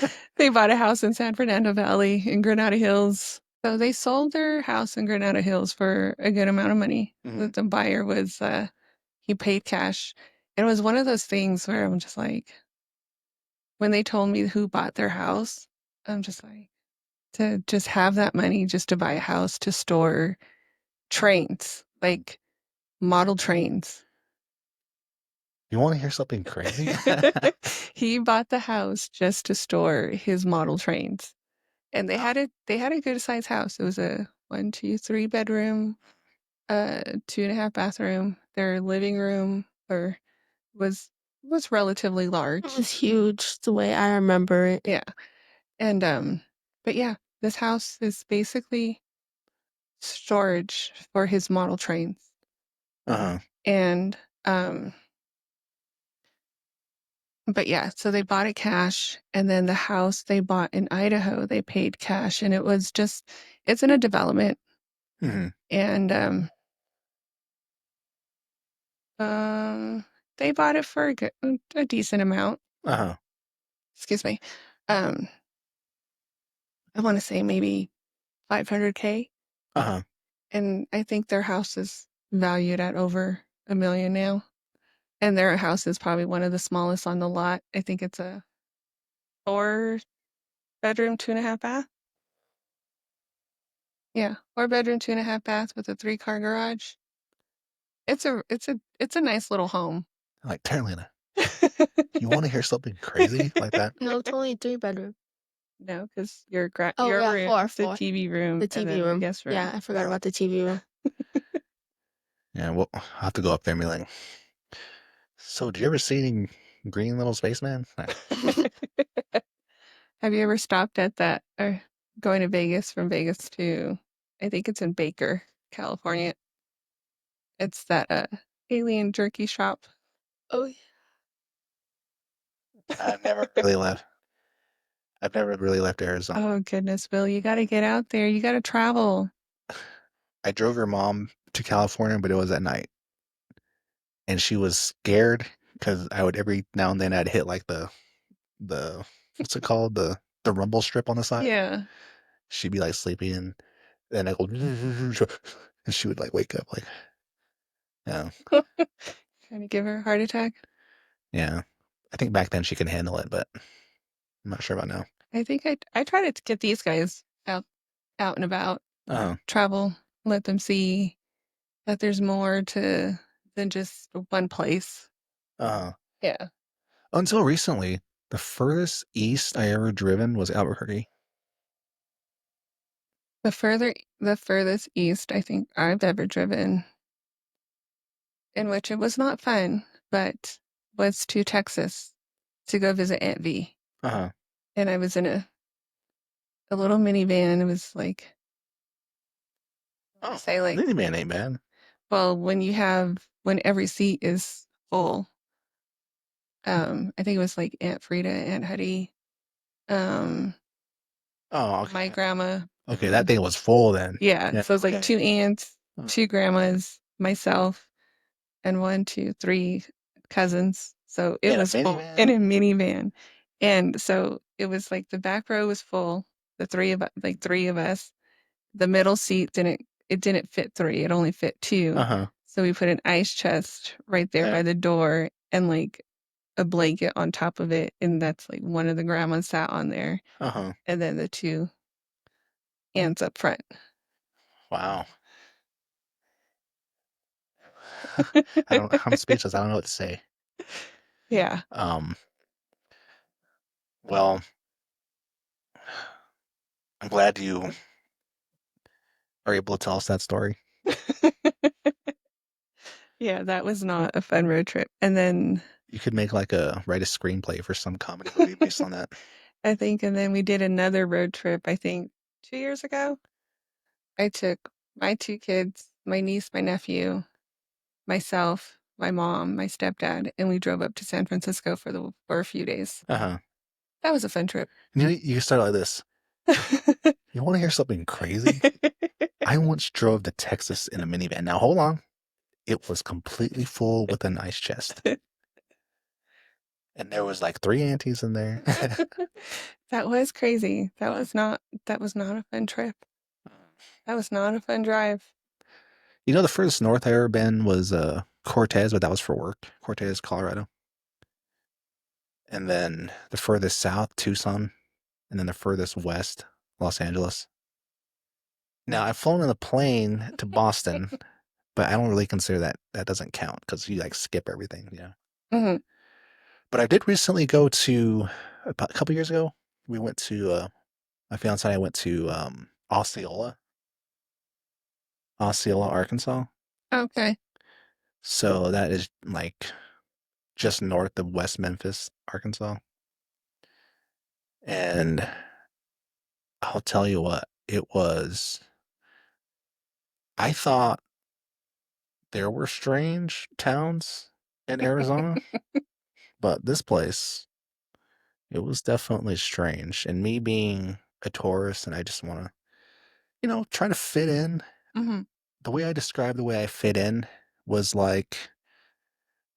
San Fernando Valley in Granada Hills. So they sold their house in Granada Hills for a good amount of money. Mhm. The buyer was he paid cash. It was one of those things where I'm just like, when they told me who bought their house, I'm just like, to just have that money just to buy a house to store trains, like model trains. You want to hear something crazy? He bought the house just to store his model trains. And they had a good sized house. It was a 1, 2, 3 bedroom, 2.5 bathroom. Their living room was relatively large. It was huge the way I remember it. Yeah. And but yeah, this house is basically storage for his model trains. Uh-huh. And but yeah, so they bought it cash, and then the house they bought in Idaho, they paid cash, and it's in a development. Mm-hmm. And they bought it for a decent amount. Uh-huh. Excuse me. I want to say maybe $500K. Uh-huh. And I think their house is valued at over $1 million now. And their house is probably one of the smallest on the lot. I think it's a 4-bedroom, 2.5 bath. Yeah, 4-bedroom, 2.5 bath with a 3-car garage. It's a nice little home. Like, Terrilena, you want to hear something crazy like that? No, it's only 3-bedroom. No, because your room, the TV room, the TV room. Guest room. Yeah, I forgot about the TV room. Yeah, well, I'll have to go up there and be like, so did you ever see any green little spaceman? Have you ever stopped at that or going to Vegas from Vegas to, I think it's in Baker, California. It's that alien jerky shop. Oh, yeah. I've never really left. I've never really left Arizona. Oh, goodness, Bill, you got to get out there. You got to travel. I drove your mom to California, but it was at night. And she was scared because I would every now and then I'd hit like the what's it called? The rumble strip on the side. Yeah. She'd be like sleeping and then I go and she would like wake up like yeah. Trying to give her a heart attack. Yeah. I think back then she could handle it, but I'm not sure about now. I think I try to get these guys out and about. Travel, let them see that there's more to than just one place. Yeah. Until recently, the furthest east I ever driven was Albuquerque. The furthest east I think I've ever driven, in which it was not fun, but was to Texas to go visit Aunt V. Uh-huh. And I was in a little minivan. It was like, Oh, say like, minivan ain't bad. well, when every seat is full, I think it was like Aunt Frida, Aunt Hetty, um, Oh, my okay. grandma. Okay, that thing was full then. Yeah. Yeah, So it's like okay. two aunts, Uh, two grandmas, myself, and one, two, three cousins. So it In a was full in minivan? a minivan. And so it was like the back row was full, three of us. The middle seat didn't fit three, it only fit two. Uh-huh. So we put an ice chest right there Yeah. by the door and like a blanket on top of it. And that's like one of the grandmas sat on there. Uh-huh. And then the two aunts up front. Wow. I'm speechless. I don't know what to say. Yeah. Well, I'm glad you are able to tell us that story. Yeah, that was not a fun road trip. And then You could write a screenplay for some comedy movie based on that. I think, and then we did another road trip, I think 2 years ago. I took my two kids, my niece, my nephew, myself, my mom, my stepdad, and we drove up to San Francisco for a few days. Uh-huh. That was a fun trip. You start like this. You want to hear something crazy? I once drove to Texas in a minivan. Now hold on. It was completely full with an ice chest. And there was like three aunties in there. That was crazy. That was not a fun trip. That was not a fun drive. You know, the furthest north I ever been was Cortez, but that was for work. Cortez, Colorado. And then the furthest south, Tucson. And then the furthest west, Los Angeles. Now, I've flown on a plane to Boston, but I don't really consider that doesn't count because you like skip everything, you know. Hmm. But I did recently go to, about a couple years ago, we went to, my fiance and I went to Osceola, Arkansas. Okay. So that is like just north of West Memphis, Arkansas. And I'll tell you what, I thought there were strange towns in Arizona, but this place, it was definitely strange. And me being a tourist and I just want to, try to fit in, Hmm. the way I described the way I fit in was like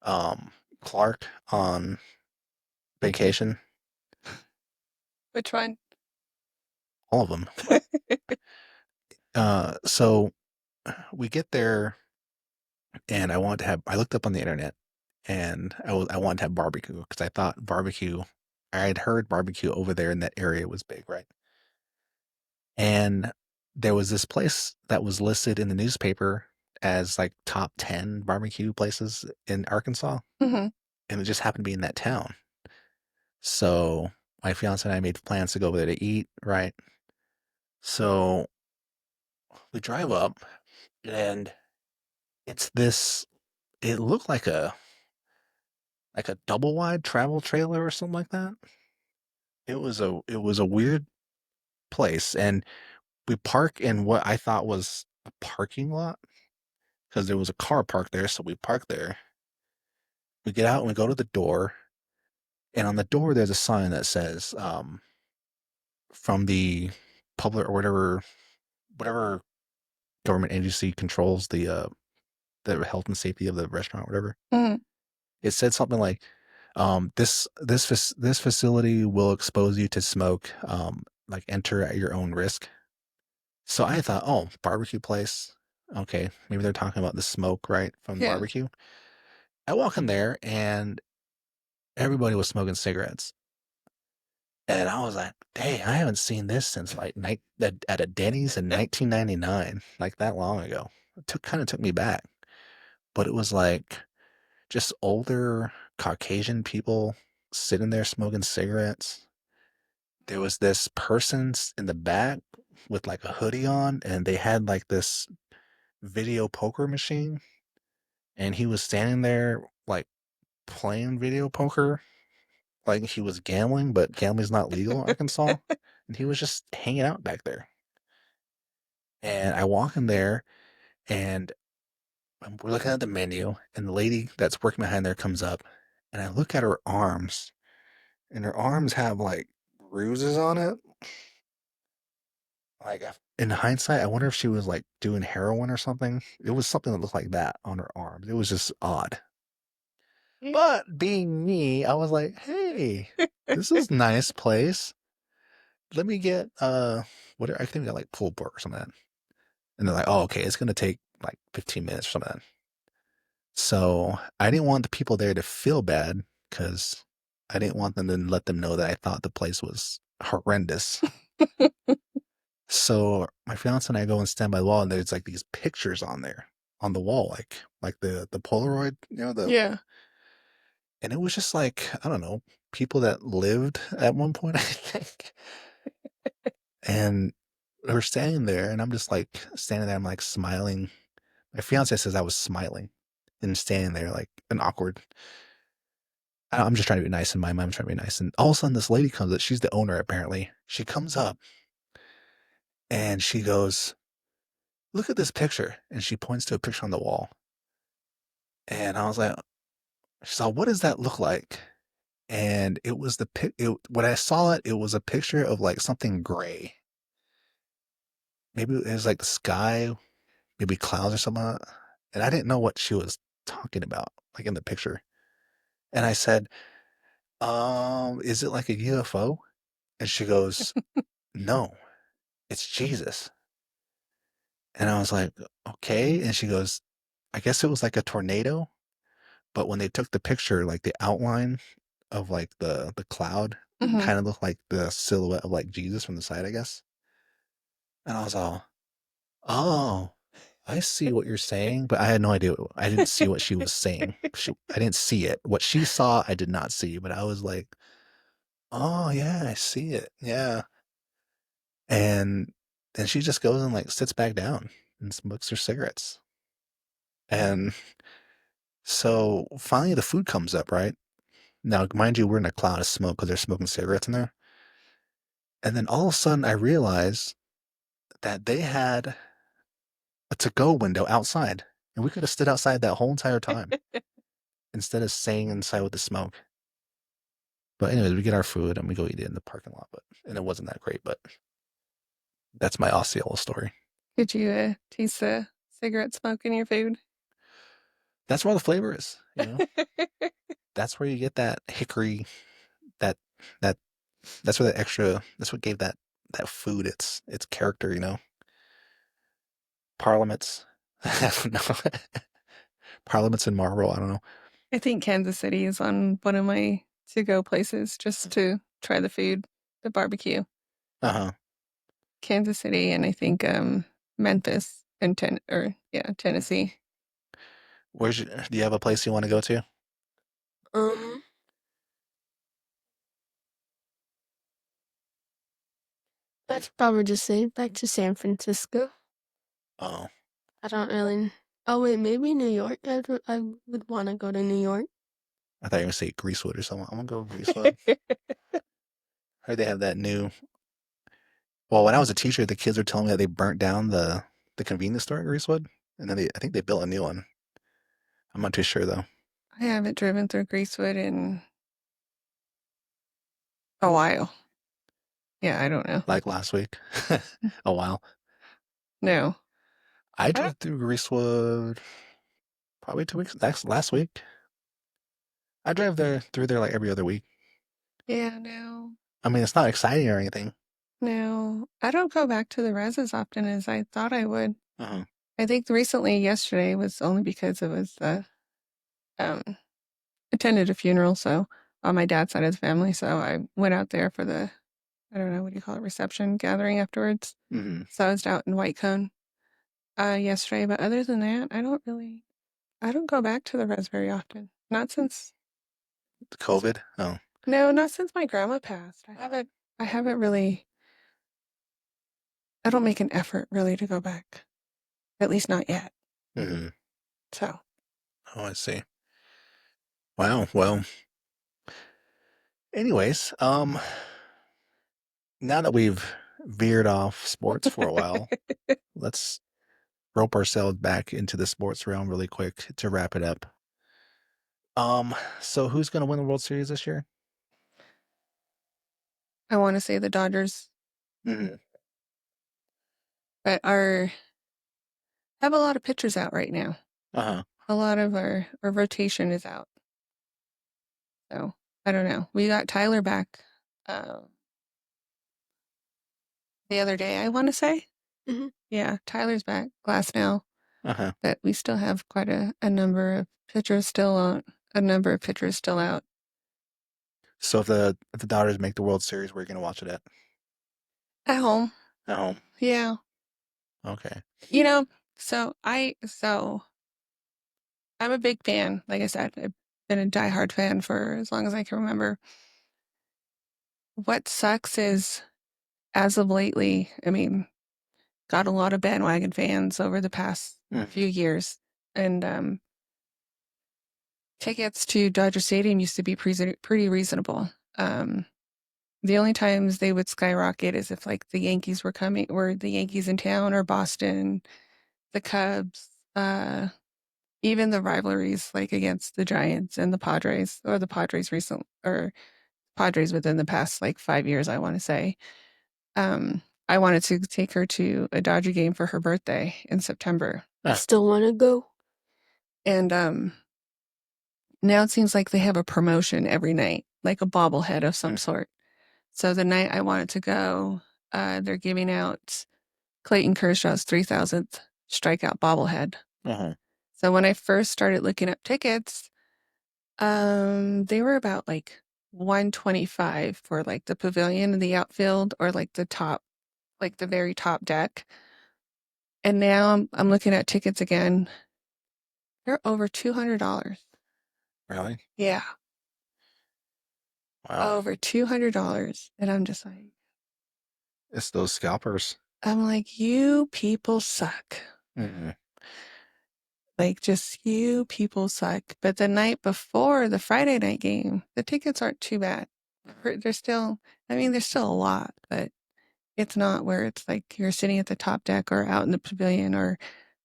um, Clark on vacation, Which one? all of them. So we get there, and I looked up on the internet, and I wanted to have barbecue because I thought barbecue. I had heard barbecue over there in that area was big, right? And there was this place that was listed in the newspaper as like top 10 barbecue places in Arkansas, Hmm. and it just happened to be in that town. So my fiance and I made plans to go over there to eat, right? So we drive up, and it's this. It looked like a double wide travel trailer or something like that. It was a weird place, and we park in what I thought was a parking lot because there was a car parked there, so we park there. We get out and we go to the door, and on the door there's a sign that says from the public or whatever government agency controls the health and safety of the restaurant, whatever. Hmm. It said something like, this facility will expose you to smoke. Like enter at your own risk. So I thought, oh, barbecue place. Okay, maybe they're talking about the smoke, right, from Yeah. barbecue. I walk in there and everybody was smoking cigarettes. And I was like, dang, I haven't seen this since like at a Denny's in 1999, like that long ago. It kind of took me back. But it was like just older Caucasian people sitting there smoking cigarettes. There was this person in the back with like a hoodie on, and they had like this video poker machine, and he was standing there like playing video poker, like he was gambling, but gambling's not legal in Arkansas. And he was just hanging out back there. And I walk in there, and we're looking at the menu, and the lady that's working behind there comes up, and I look at her arms, and her arms have like bruises on it. Like in hindsight, I wonder if she was like doing heroin or something. It was something that looked like that on her arms. It was just odd. But being me, I was like, hey, this is a nice place. Let me get what I think we got like pulled pork or something. And they're like, oh, okay, it's gonna take like 15 minutes or something. So I didn't want the people there to feel bad because I didn't want them to let them know that I thought the place was horrendous. So my fiance and I go and stand by the wall, and there's like these pictures on there on the wall, like the Polaroid, Yeah. and it was just like, I don't know, people that lived at one point, I think. And we're standing there, and I'm just like standing there, I'm like smiling. My fiance says I was smiling and standing there like an awkward. I'm just trying to be nice in my mind. I'm trying to be nice. And all of a sudden, this lady comes up. She's the owner, apparently. She comes up and she goes, look at this picture. And she points to a picture on the wall. And I was like, so what does that look like? And it was when I saw it, it was a picture of like something gray. Maybe it was like the sky, maybe clouds or something like that. And I didn't know what she was talking about, like in the picture. And I said, is it like a UFO? And she goes, no, it's Jesus. And I was like, okay. And she goes, I guess it was like a tornado, but when they took the picture, like the outline of like the cloud Mhm. kind of looked like the silhouette of like Jesus from the side, I guess. And I was all, oh, I see what you're saying, but I had no idea. I didn't see what she was saying. I didn't see it. What she saw, I did not see, but I was like, oh yeah, I see it. Yeah. And then she just goes and like sits back down and smokes her cigarettes. And so finally the food comes up, right? Now, mind you, we're in a cloud of smoke because they're smoking cigarettes in there. And then all of a sudden I realize that they had a to-go window outside. And we could have stood outside that whole entire time instead of staying inside with the smoke. But anyways, we get our food and we go eat it in the parking lot. And it wasn't that great, but that's my Osceola story. Did you taste the cigarette smoke in your food? That's where the flavor is, you know? That's where you get that hickory, that that that's where that's what gave that food its character, you know? Parliaments. No. Parliaments in Marlboro, I don't know. I think Kansas City is on one of my to-go places just to try the food, the barbecue. Uh-huh. Kansas City and I think Memphis and Tennessee. Do you have a place you want to go to? Um, I'd probably just say back to San Francisco. Oh, I don't really. Oh wait, maybe New York. I would want to go to New York. I thought you were going to say Greasewood or something. I'm going to go Greasewood. Heard they have that new. Well, when I was a teacher, the kids were telling me that they burnt down the convenience store at Greasewood, and then I think they built a new one. I'm not too sure though. I haven't driven through Greasewood in a while. Yeah, I don't know. Like last week, a while. No. I drove through Greasewood probably 2 weeks. Last week. I drive through there like every other week. Yeah, no. I mean, it's not exciting or anything. No. I don't go back to the res as often as I thought I would. Uh-huh. I think recently, yesterday, was only because it was um, attended a funeral, so on my dad's side of the family. So I went out there for the, I don't know, what do you call it, reception gathering afterwards. Mm-hmm. So I was out in White Cone yesterday. But other than that, I don't go back to the res very often. Not since COVID. Oh, No, not since my grandma passed. I haven't really I don't make an effort really to go back. At least not yet. Mm-hmm. So. Oh, I see. Wow. Well, anyways, now that we've veered off sports for a while, let's rope ourselves back into the sports realm really quick to wrap it up. So who's going to win the World Series this year? I want to say the Dodgers, Mm-hmm. but have a lot of pitchers out right now. Uh-huh. A lot of our rotation is out. So I don't know. We got Tyler back the other day, I want to say. Mhm. Yeah, Tyler's back. Glasnow. Uh-huh. But we still have quite a number of pitchers still out. A number of pitchers still out. So if the Dodgers make the World Series, where are you going to watch it at? At home. At home. Yeah. Okay. You know, so I'm a big fan. Like I said, I've been a diehard fan for as long as I can remember. What sucks is, as of lately, I mean, got a lot of bandwagon fans over the past few years. And tickets to Dodger Stadium used to be pretty reasonable. The only times they would skyrocket is if like the Yankees were the Yankees in town, or Boston, the Cubs, even the rivalries like against the Giants and the Padres, or the Padres Padres within the past like 5 years, I want to say. I wanted to take her to a Dodger game for her birthday in September. I still want to go. And now it seems like they have a promotion every night, like a bobblehead of some sort. So the night I wanted to go, they're giving out Clayton Kershaw's 3,000th strikeout bobblehead. Uh-huh. So when I first started looking up tickets, they were about like $125 for like the pavilion in the outfield, or like the top, like the very top deck. And now I'm looking at tickets again. They're over $200. Really? Yeah. Wow. Over $200. And I'm just like, It's those scalpers. I'm like, you people suck. Mm-hmm. Like, just you people suck. But the night before the Friday night game, the tickets aren't too bad. They're still, I mean, there's still a lot, but it's not where it's like you're sitting at the top deck or out in the pavilion, or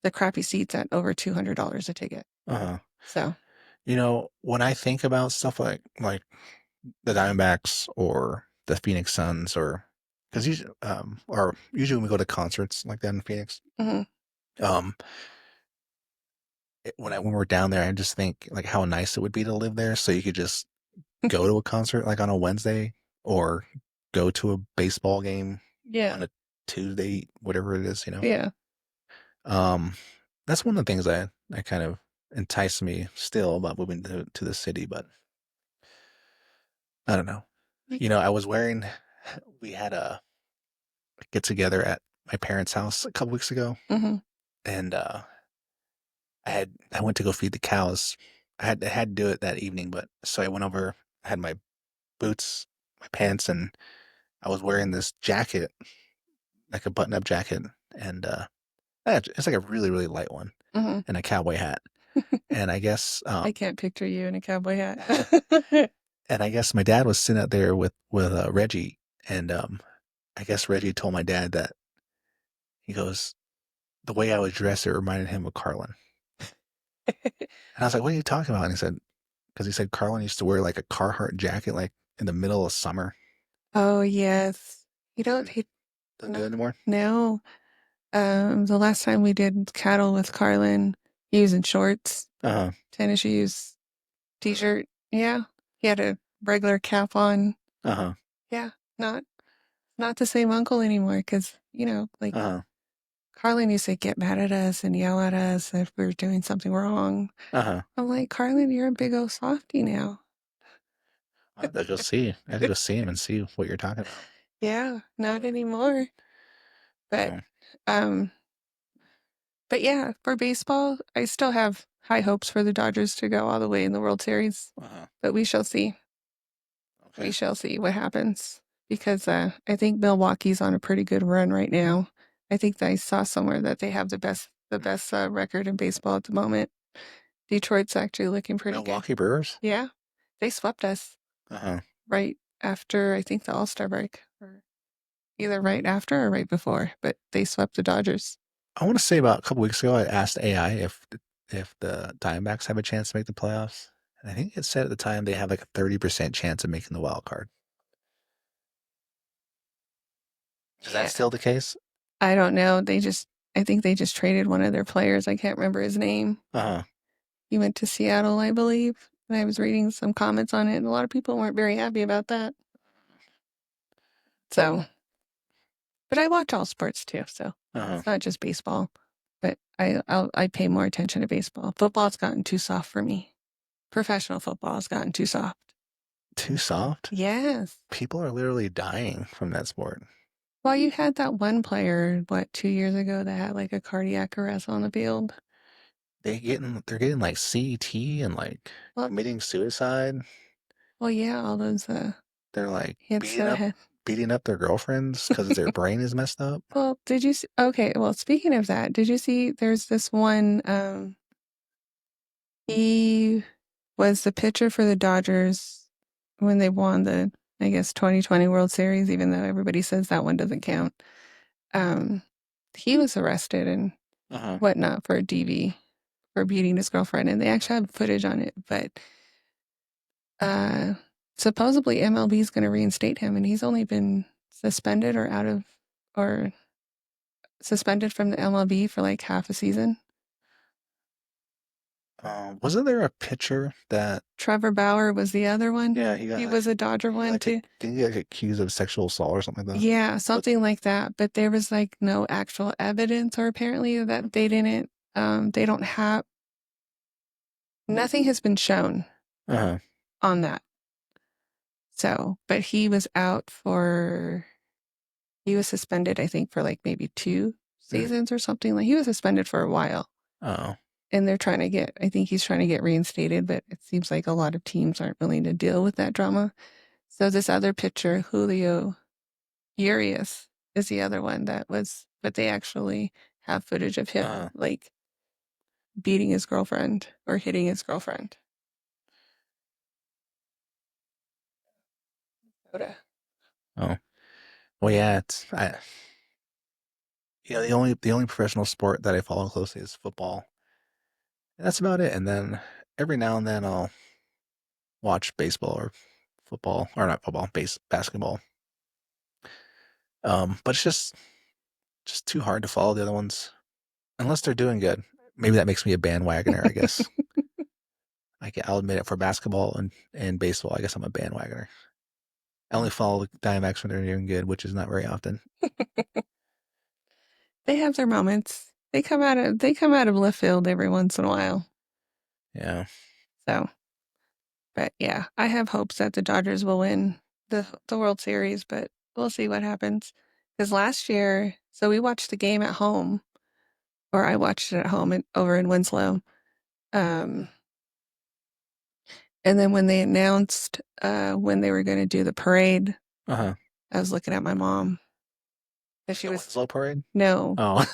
the crappy seats at over $200 a ticket. Uh-huh. So, When I think about stuff like the Diamondbacks or the Phoenix Suns, or because usually when we go to concerts like that in Phoenix, mhm. When we're down there, I just think like how nice it would be to live there, so you could just go to a concert like on a Wednesday, or go to a baseball game Yeah. on a Tuesday, whatever it is, Yeah. That's one of the things that kind of entice me still about moving to the city, but I don't know. We had a get together at my parents' house a couple weeks ago, Mm-hmm. and I went to go feed the cows. I had to do it that evening, but so I went over. I had my boots, my pants, and I was wearing this jacket, like a button-up jacket, and it's like a really really light one, Mm-hmm. and a cowboy hat. And I guess I can't picture you in a cowboy hat. and I guess my dad was sitting out there with Reggie, and I guess Reggie told my dad that he goes, the way I was dressed, it reminded him of Carlin. And I was like, what are you talking about? And he said, because he said Carlin used to wear like a Carhartt jacket like in the middle of summer. Oh, yes. He Doesn't do it anymore? No. The last time we did cattle with Carlin, he was in shorts, Uh-huh. tennis shoes, t-shirt. Yeah. He had a regular cap on. Uh-huh. Yeah. Not the same uncle anymore, because, like Uh-huh. Carlin used to get mad at us and yell at us if we were doing something wrong. Uh-huh. I'm like, Carlin, you're a big old softy now. I have to go see. I have to go see him and see what you're talking about. Yeah, not anymore. But Oh. um but yeah, for baseball, I still have high hopes for the Dodgers to go all the way in the World Series. Uh-huh. But we shall see. We shall see what happens, because I think Milwaukee's on a pretty good run right now. I think I saw somewhere that they have the best record in baseball at the moment. Detroit's actually looking pretty Milwaukee Brewers? good. Yeah, they swept us right after, I think, the All-Star break, or either right after or right before. But they swept the Dodgers. I want to say about a couple weeks ago, I asked AI if the Diamondbacks have a chance to make the playoffs, and I think it said at the time they have like a 30% chance of making the wild card. Is that still the case? I don't know. I think they just traded one of their players. I can't remember his name. He went to Seattle, I believe. And I was reading some comments on it, and a lot of people weren't very happy about that. So, but I watch all sports too, so it's not just baseball. But I pay more attention to baseball. Football's gotten too soft for me. Professional football has gotten too soft. Too soft? Yes. People are literally dying from that sport. Well, you had that one player, 2 years ago, that had like a cardiac arrest on the field. They're getting like CET and like committing suicide. Well, yeah, all those they're like hits to the head. beating up their girlfriends because their brain is messed up. Well, did you see? Okay, well, speaking of that, did you see there's this one, he was the pitcher for the Dodgers when they won the, I guess, 2020 World Series, even though everybody says that one doesn't count. He was arrested and whatnot for a DV, for beating his girlfriend, and they actually have footage on it, but supposedly MLB is going to reinstate him, and he's only been suspended or suspended from the MLB for like half a season. Wasn't there a pitcher that Trevor Bauer was the other one? Yeah, he was a Dodger one too. Didn't he get accused of sexual assault or something like that? Yeah, something like that. But there was like no actual evidence, or apparently that they didn't. They don't have. Nothing has been shown on that. So, but he was out for. He was suspended, I think, for like maybe 2 seasons or something. Like, he was suspended for a while. And they're trying to get, I think he's trying to get reinstated, but it seems like a lot of teams aren't willing to deal with that drama. So this other pitcher, Julio Urias, is the other one but they actually have footage of him like beating his girlfriend or hitting his girlfriend. Oh, well, yeah. The only professional sport that I follow closely is football. And that's about it. And then every now and then I'll watch baseball or football, or not football, basketball. But it's just too hard to follow the other ones unless they're doing good. Maybe that makes me a bandwagoner, I guess. I'll admit it, for basketball and baseball, I guess I'm a bandwagoner. I only follow the Diamondbacks when they're doing good, which is not very often. They have their moments. They come out of left field every once in a while. Yeah. So, but yeah, I have hopes that the Dodgers will win the World Series, but we'll see what happens. Because last year, so we watched the game at home, or I watched it at home over in Winslow. And then when they announced when they were going to do the parade, I was looking at my mom. She was Winslow parade? No. Oh.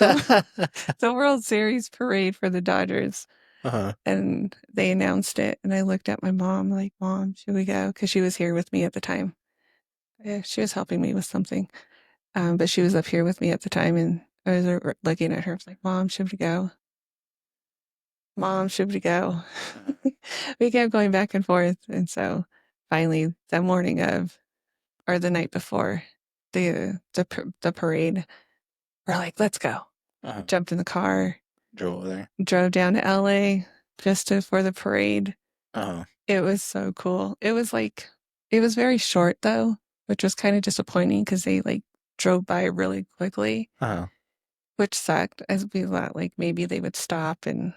The World Series parade for the Dodgers. And they announced it, and I looked at my mom like, Mom, should we go? Because she was here with me at the time. Yeah, she was helping me with something. But she was up here with me at the time, and I was looking at her. I was like, Mom, should we go? Mom, should we go? We kept going back and forth. And so finally, the morning of, or the night before the parade, we're like, let's go. Jumped in the car. Drove over there. Drove down to LA just for the parade. It was so cool. It was very short though, which was kind of disappointing because they like drove by really quickly, which sucked, as we thought like maybe they would stop and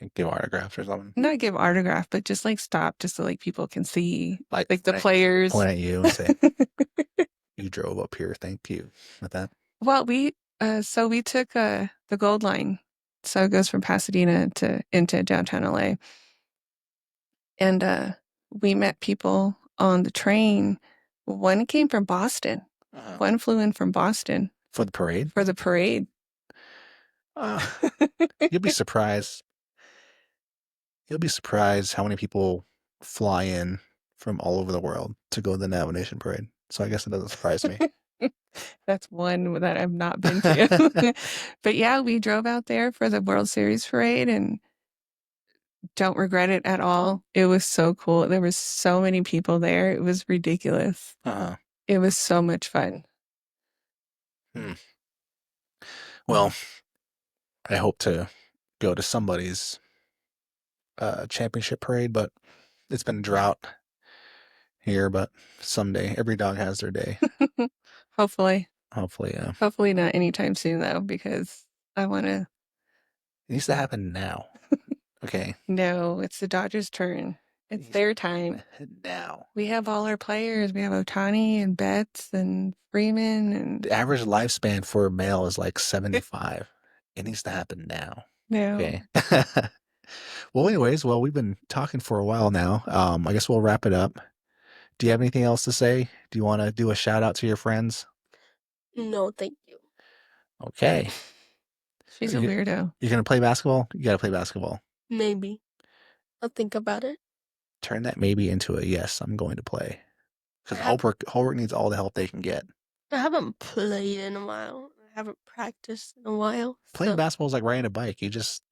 like give autographs or something. Not give autograph, but just like stop just so like people can see like the players. Point at you and say, you drove up here. Thank you. With that. Well, we took the Gold Line. So it goes from Pasadena into downtown LA. And we met people on the train. One came from Boston. One flew in from Boston, For the parade? For the parade. You'll be surprised. You'll be surprised how many people fly in from all over the world to go to the nomination parade. So I guess it doesn't surprise me. That's one that I've not been to. But yeah, we drove out there for the World Series parade and don't regret it at all. It was so cool. There were so many people there. It was ridiculous. Uh-huh. It was so much fun. Well, I hope to go to somebody's championship parade, but it's been a drought here, but someday every dog has their day. Hopefully. Hopefully, yeah. Hopefully not anytime soon though, because I want to. It needs to happen now. Okay. No, it's the Dodgers' turn. It's their time. Now. We have all our players. We have Ohtani and Betts and Freeman and The average lifespan for a male is like 75. It needs to happen now. no. Okay. Well, anyways, we've been talking for a while now. I guess we'll wrap it up. Do you have anything else to say? Do you want to do a shout out to your friends? No, thank you. Okay. She's a weirdo. You're going to play basketball? You got to play basketball. Maybe. I'll think about it. Turn that maybe into a yes, I'm going to play. Because Holbrook needs all the help they can get. I haven't played in a while. I haven't practiced in a while. Playing basketball is like riding a bike. You just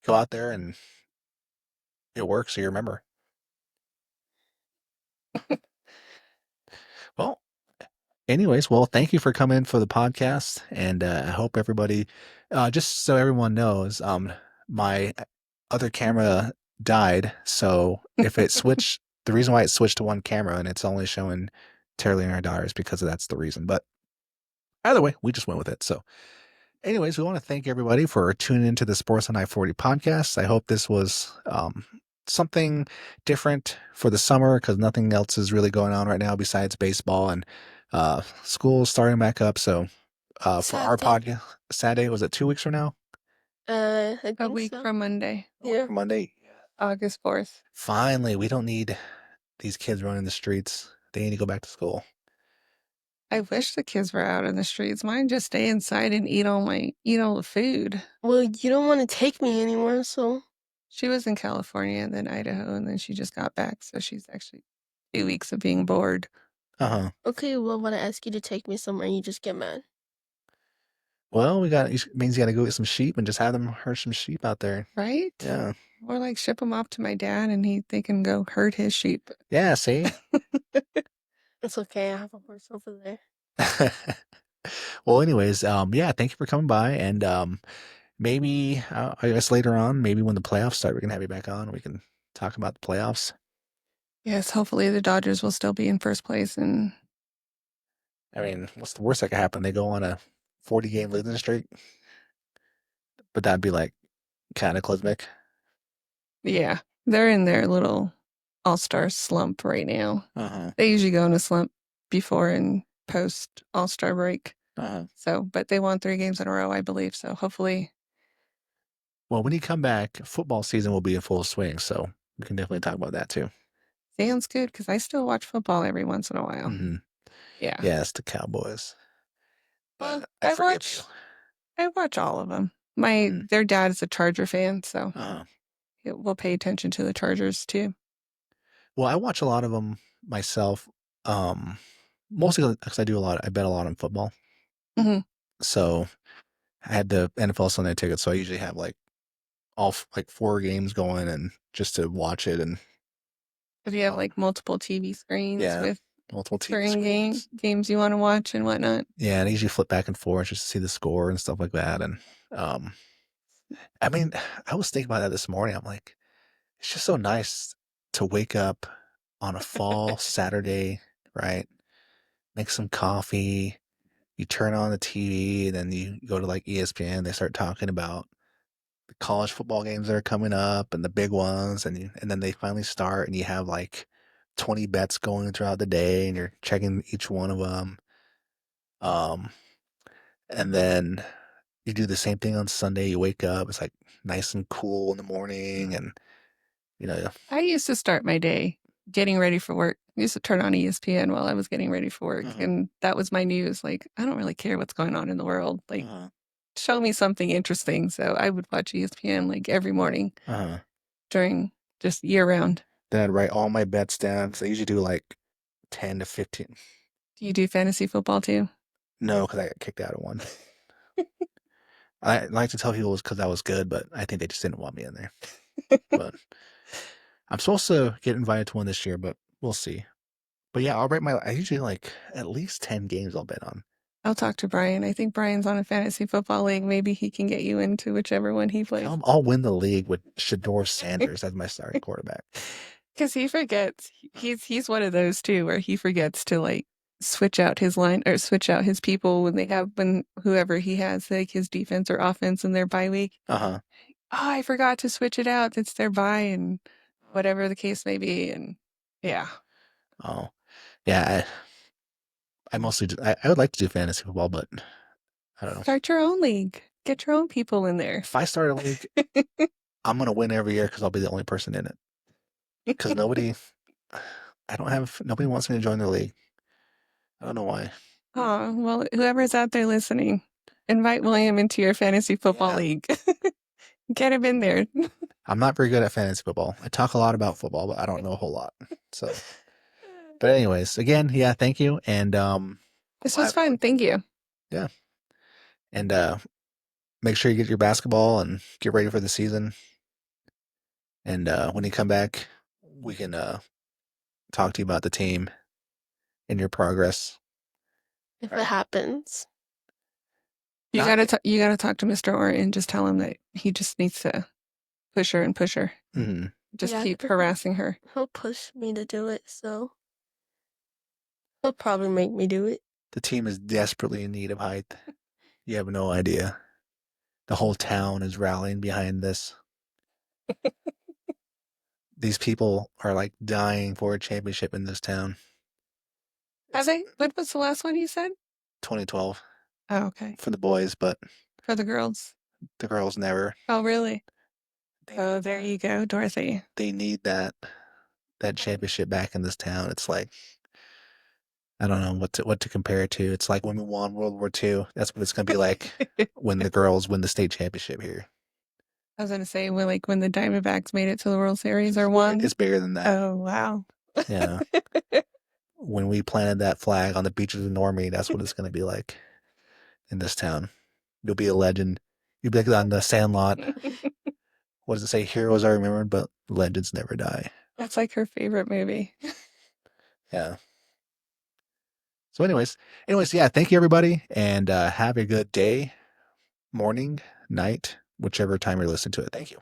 go out there and it works, so you remember. Well, anyways, thank you for coming for the podcast, and I hope everybody, just so everyone knows, my other camera died, so if it switched, the reason why it switched to one camera and it's only showing Terrilena and our daughters because that's the reason. But either way, we just went with it. So, anyways, we want to thank everybody for tuning into the Sports on I-40 podcast. I hope this was something different for the summer because nothing else is really going on right now besides baseball and school starting back up. So for our podcast, Saturday, was it 2 weeks from now? I think A week from Monday. Yeah. Monday. August 4th. Finally, we don't need these kids running the streets. They need to go back to school. I wish the kids were out in the streets. Mine just stay inside and eat all the food. Well, you don't want to take me anywhere, so. She was in California and then Idaho, and then she just got back. So she's actually 2 weeks of being bored. Uh-huh. Okay, well, when I ask you to take me somewhere, you just get mad. Well, means you got to go get some sheep and just have them herd some sheep out there. Right? Yeah. Or like ship them off to my dad and they can go herd his sheep. Yeah, see? It's okay, I have a horse over there. Well, anyways, yeah, thank you for coming by, and maybe I guess later on, maybe when the playoffs start, we can have you back on. We can talk about the playoffs. Yes, hopefully the Dodgers will still be in first place. And I mean, what's the worst that could happen? They go on a 40-game losing streak, but that'd be like cataclysmic. Yeah, they're in their little all-star slump right now. Uh-huh. They usually go in a slump before and post all-star break. Uh-huh. So, but they won 3 games in a row, I believe. So hopefully. Well, when you come back, football season will be in full swing. So we can definitely talk about that too. Sounds good because I still watch football every once in a while. Mm-hmm. Yeah. Yes, the Cowboys. Well, I watch all of them. Their dad is a Charger fan, so we'll pay attention to the Chargers too. Well, I watch a lot of them myself, mostly because I bet a lot on football. Mm-hmm. So I had the NFL Sunday ticket, so I usually have like all 4 games going and just to watch it. And if you have like multiple TV screens with multiple certain games you want to watch and whatnot. Yeah, and I usually flip back and forth just to see the score and stuff like that. And I mean, I was thinking about that this morning. I'm like, it's just so nice to wake up on a fall Saturday, right? Make some coffee. You turn on the TV, and then you go to like ESPN. They start talking about the college football games that are coming up and the big ones, and then they finally start, and you have like 20 bets going throughout the day, and you're checking each one of them. And then you do the same thing on Sunday. You wake up, it's like nice and cool in the morning, and I used to start my day getting ready for work. I used to turn on ESPN while I was getting ready for work, Uh-huh. and that was my news. Like, I don't really care what's going on in the world. Like, Uh-huh. show me something interesting. So I would watch ESPN like every morning Uh-huh. during just year round. Then I'd write all my bets down. So I usually do like 10 to 15. Do you do fantasy football too? No, because I got kicked out of one. I like to tell people it was because I was good, but I think they just didn't want me in there. But I'm supposed to get invited to one this year, but we'll see. But yeah, I usually like at least 10 games I'll bet on. I'll talk to Brian. I think Brian's on a fantasy football league. Maybe he can get you into whichever one he plays. Tell him I'll win the league with Shador Sanders as my starting quarterback. Because he forgets. He's one of those too, where he forgets to like switch out his line or switch out his people when whoever he has, like his defense or offense in their bye week. Uh-huh. Oh, I forgot to switch it out. It's their bye and whatever the case may be. And yeah. Oh. Yeah, I mostly I would like to do fantasy football, but I don't know. Start your own league. Get your own people in there. If I start a league, I'm gonna win every year because I'll be the only person in it. Because nobody wants me to join the league. I don't know why. Oh, well, whoever's out there listening, invite William into your fantasy football league. Get him in there. I'm not very good at fantasy football. I talk a lot about football, but I don't know a whole lot. So, but anyways, again, yeah, thank you, and This was fun. Thank you. Yeah, and make sure you get your basketball and get ready for the season. And when you come back, we can talk to you about the team and your progress. If it happens. You gotta talk to Mr. Orton. Just tell him that he just needs to push her and push her. Mm-hmm. Just keep harassing her. He'll push me to do it, so he'll probably make me do it. The team is desperately in need of height. You have no idea. The whole town is rallying behind this. These people are like dying for a championship in this town. Have they? What was the last one you said? 2012. Oh, okay. For the boys, but for the girls. The girls never. Oh, really? Oh, there you go, Dorothy. They need that championship back in this town. It's like I don't know what to compare it to. It's like when we won World War II. That's what it's gonna be like when the girls win the state championship here. I was gonna say when the Diamondbacks made it to the World Series or won. It's bigger than that. Oh, wow. Yeah. When we planted that flag on the beaches of Normie, that's what it's gonna be like in this town. You'll be a legend. You'll be like on the Sandlot. What does it say? Heroes are remembered, but legends never die. That's like her favorite movie. Yeah. So anyways, yeah, thank you everybody, and have a good day, morning, night, whichever time you're listening to it. Thank you.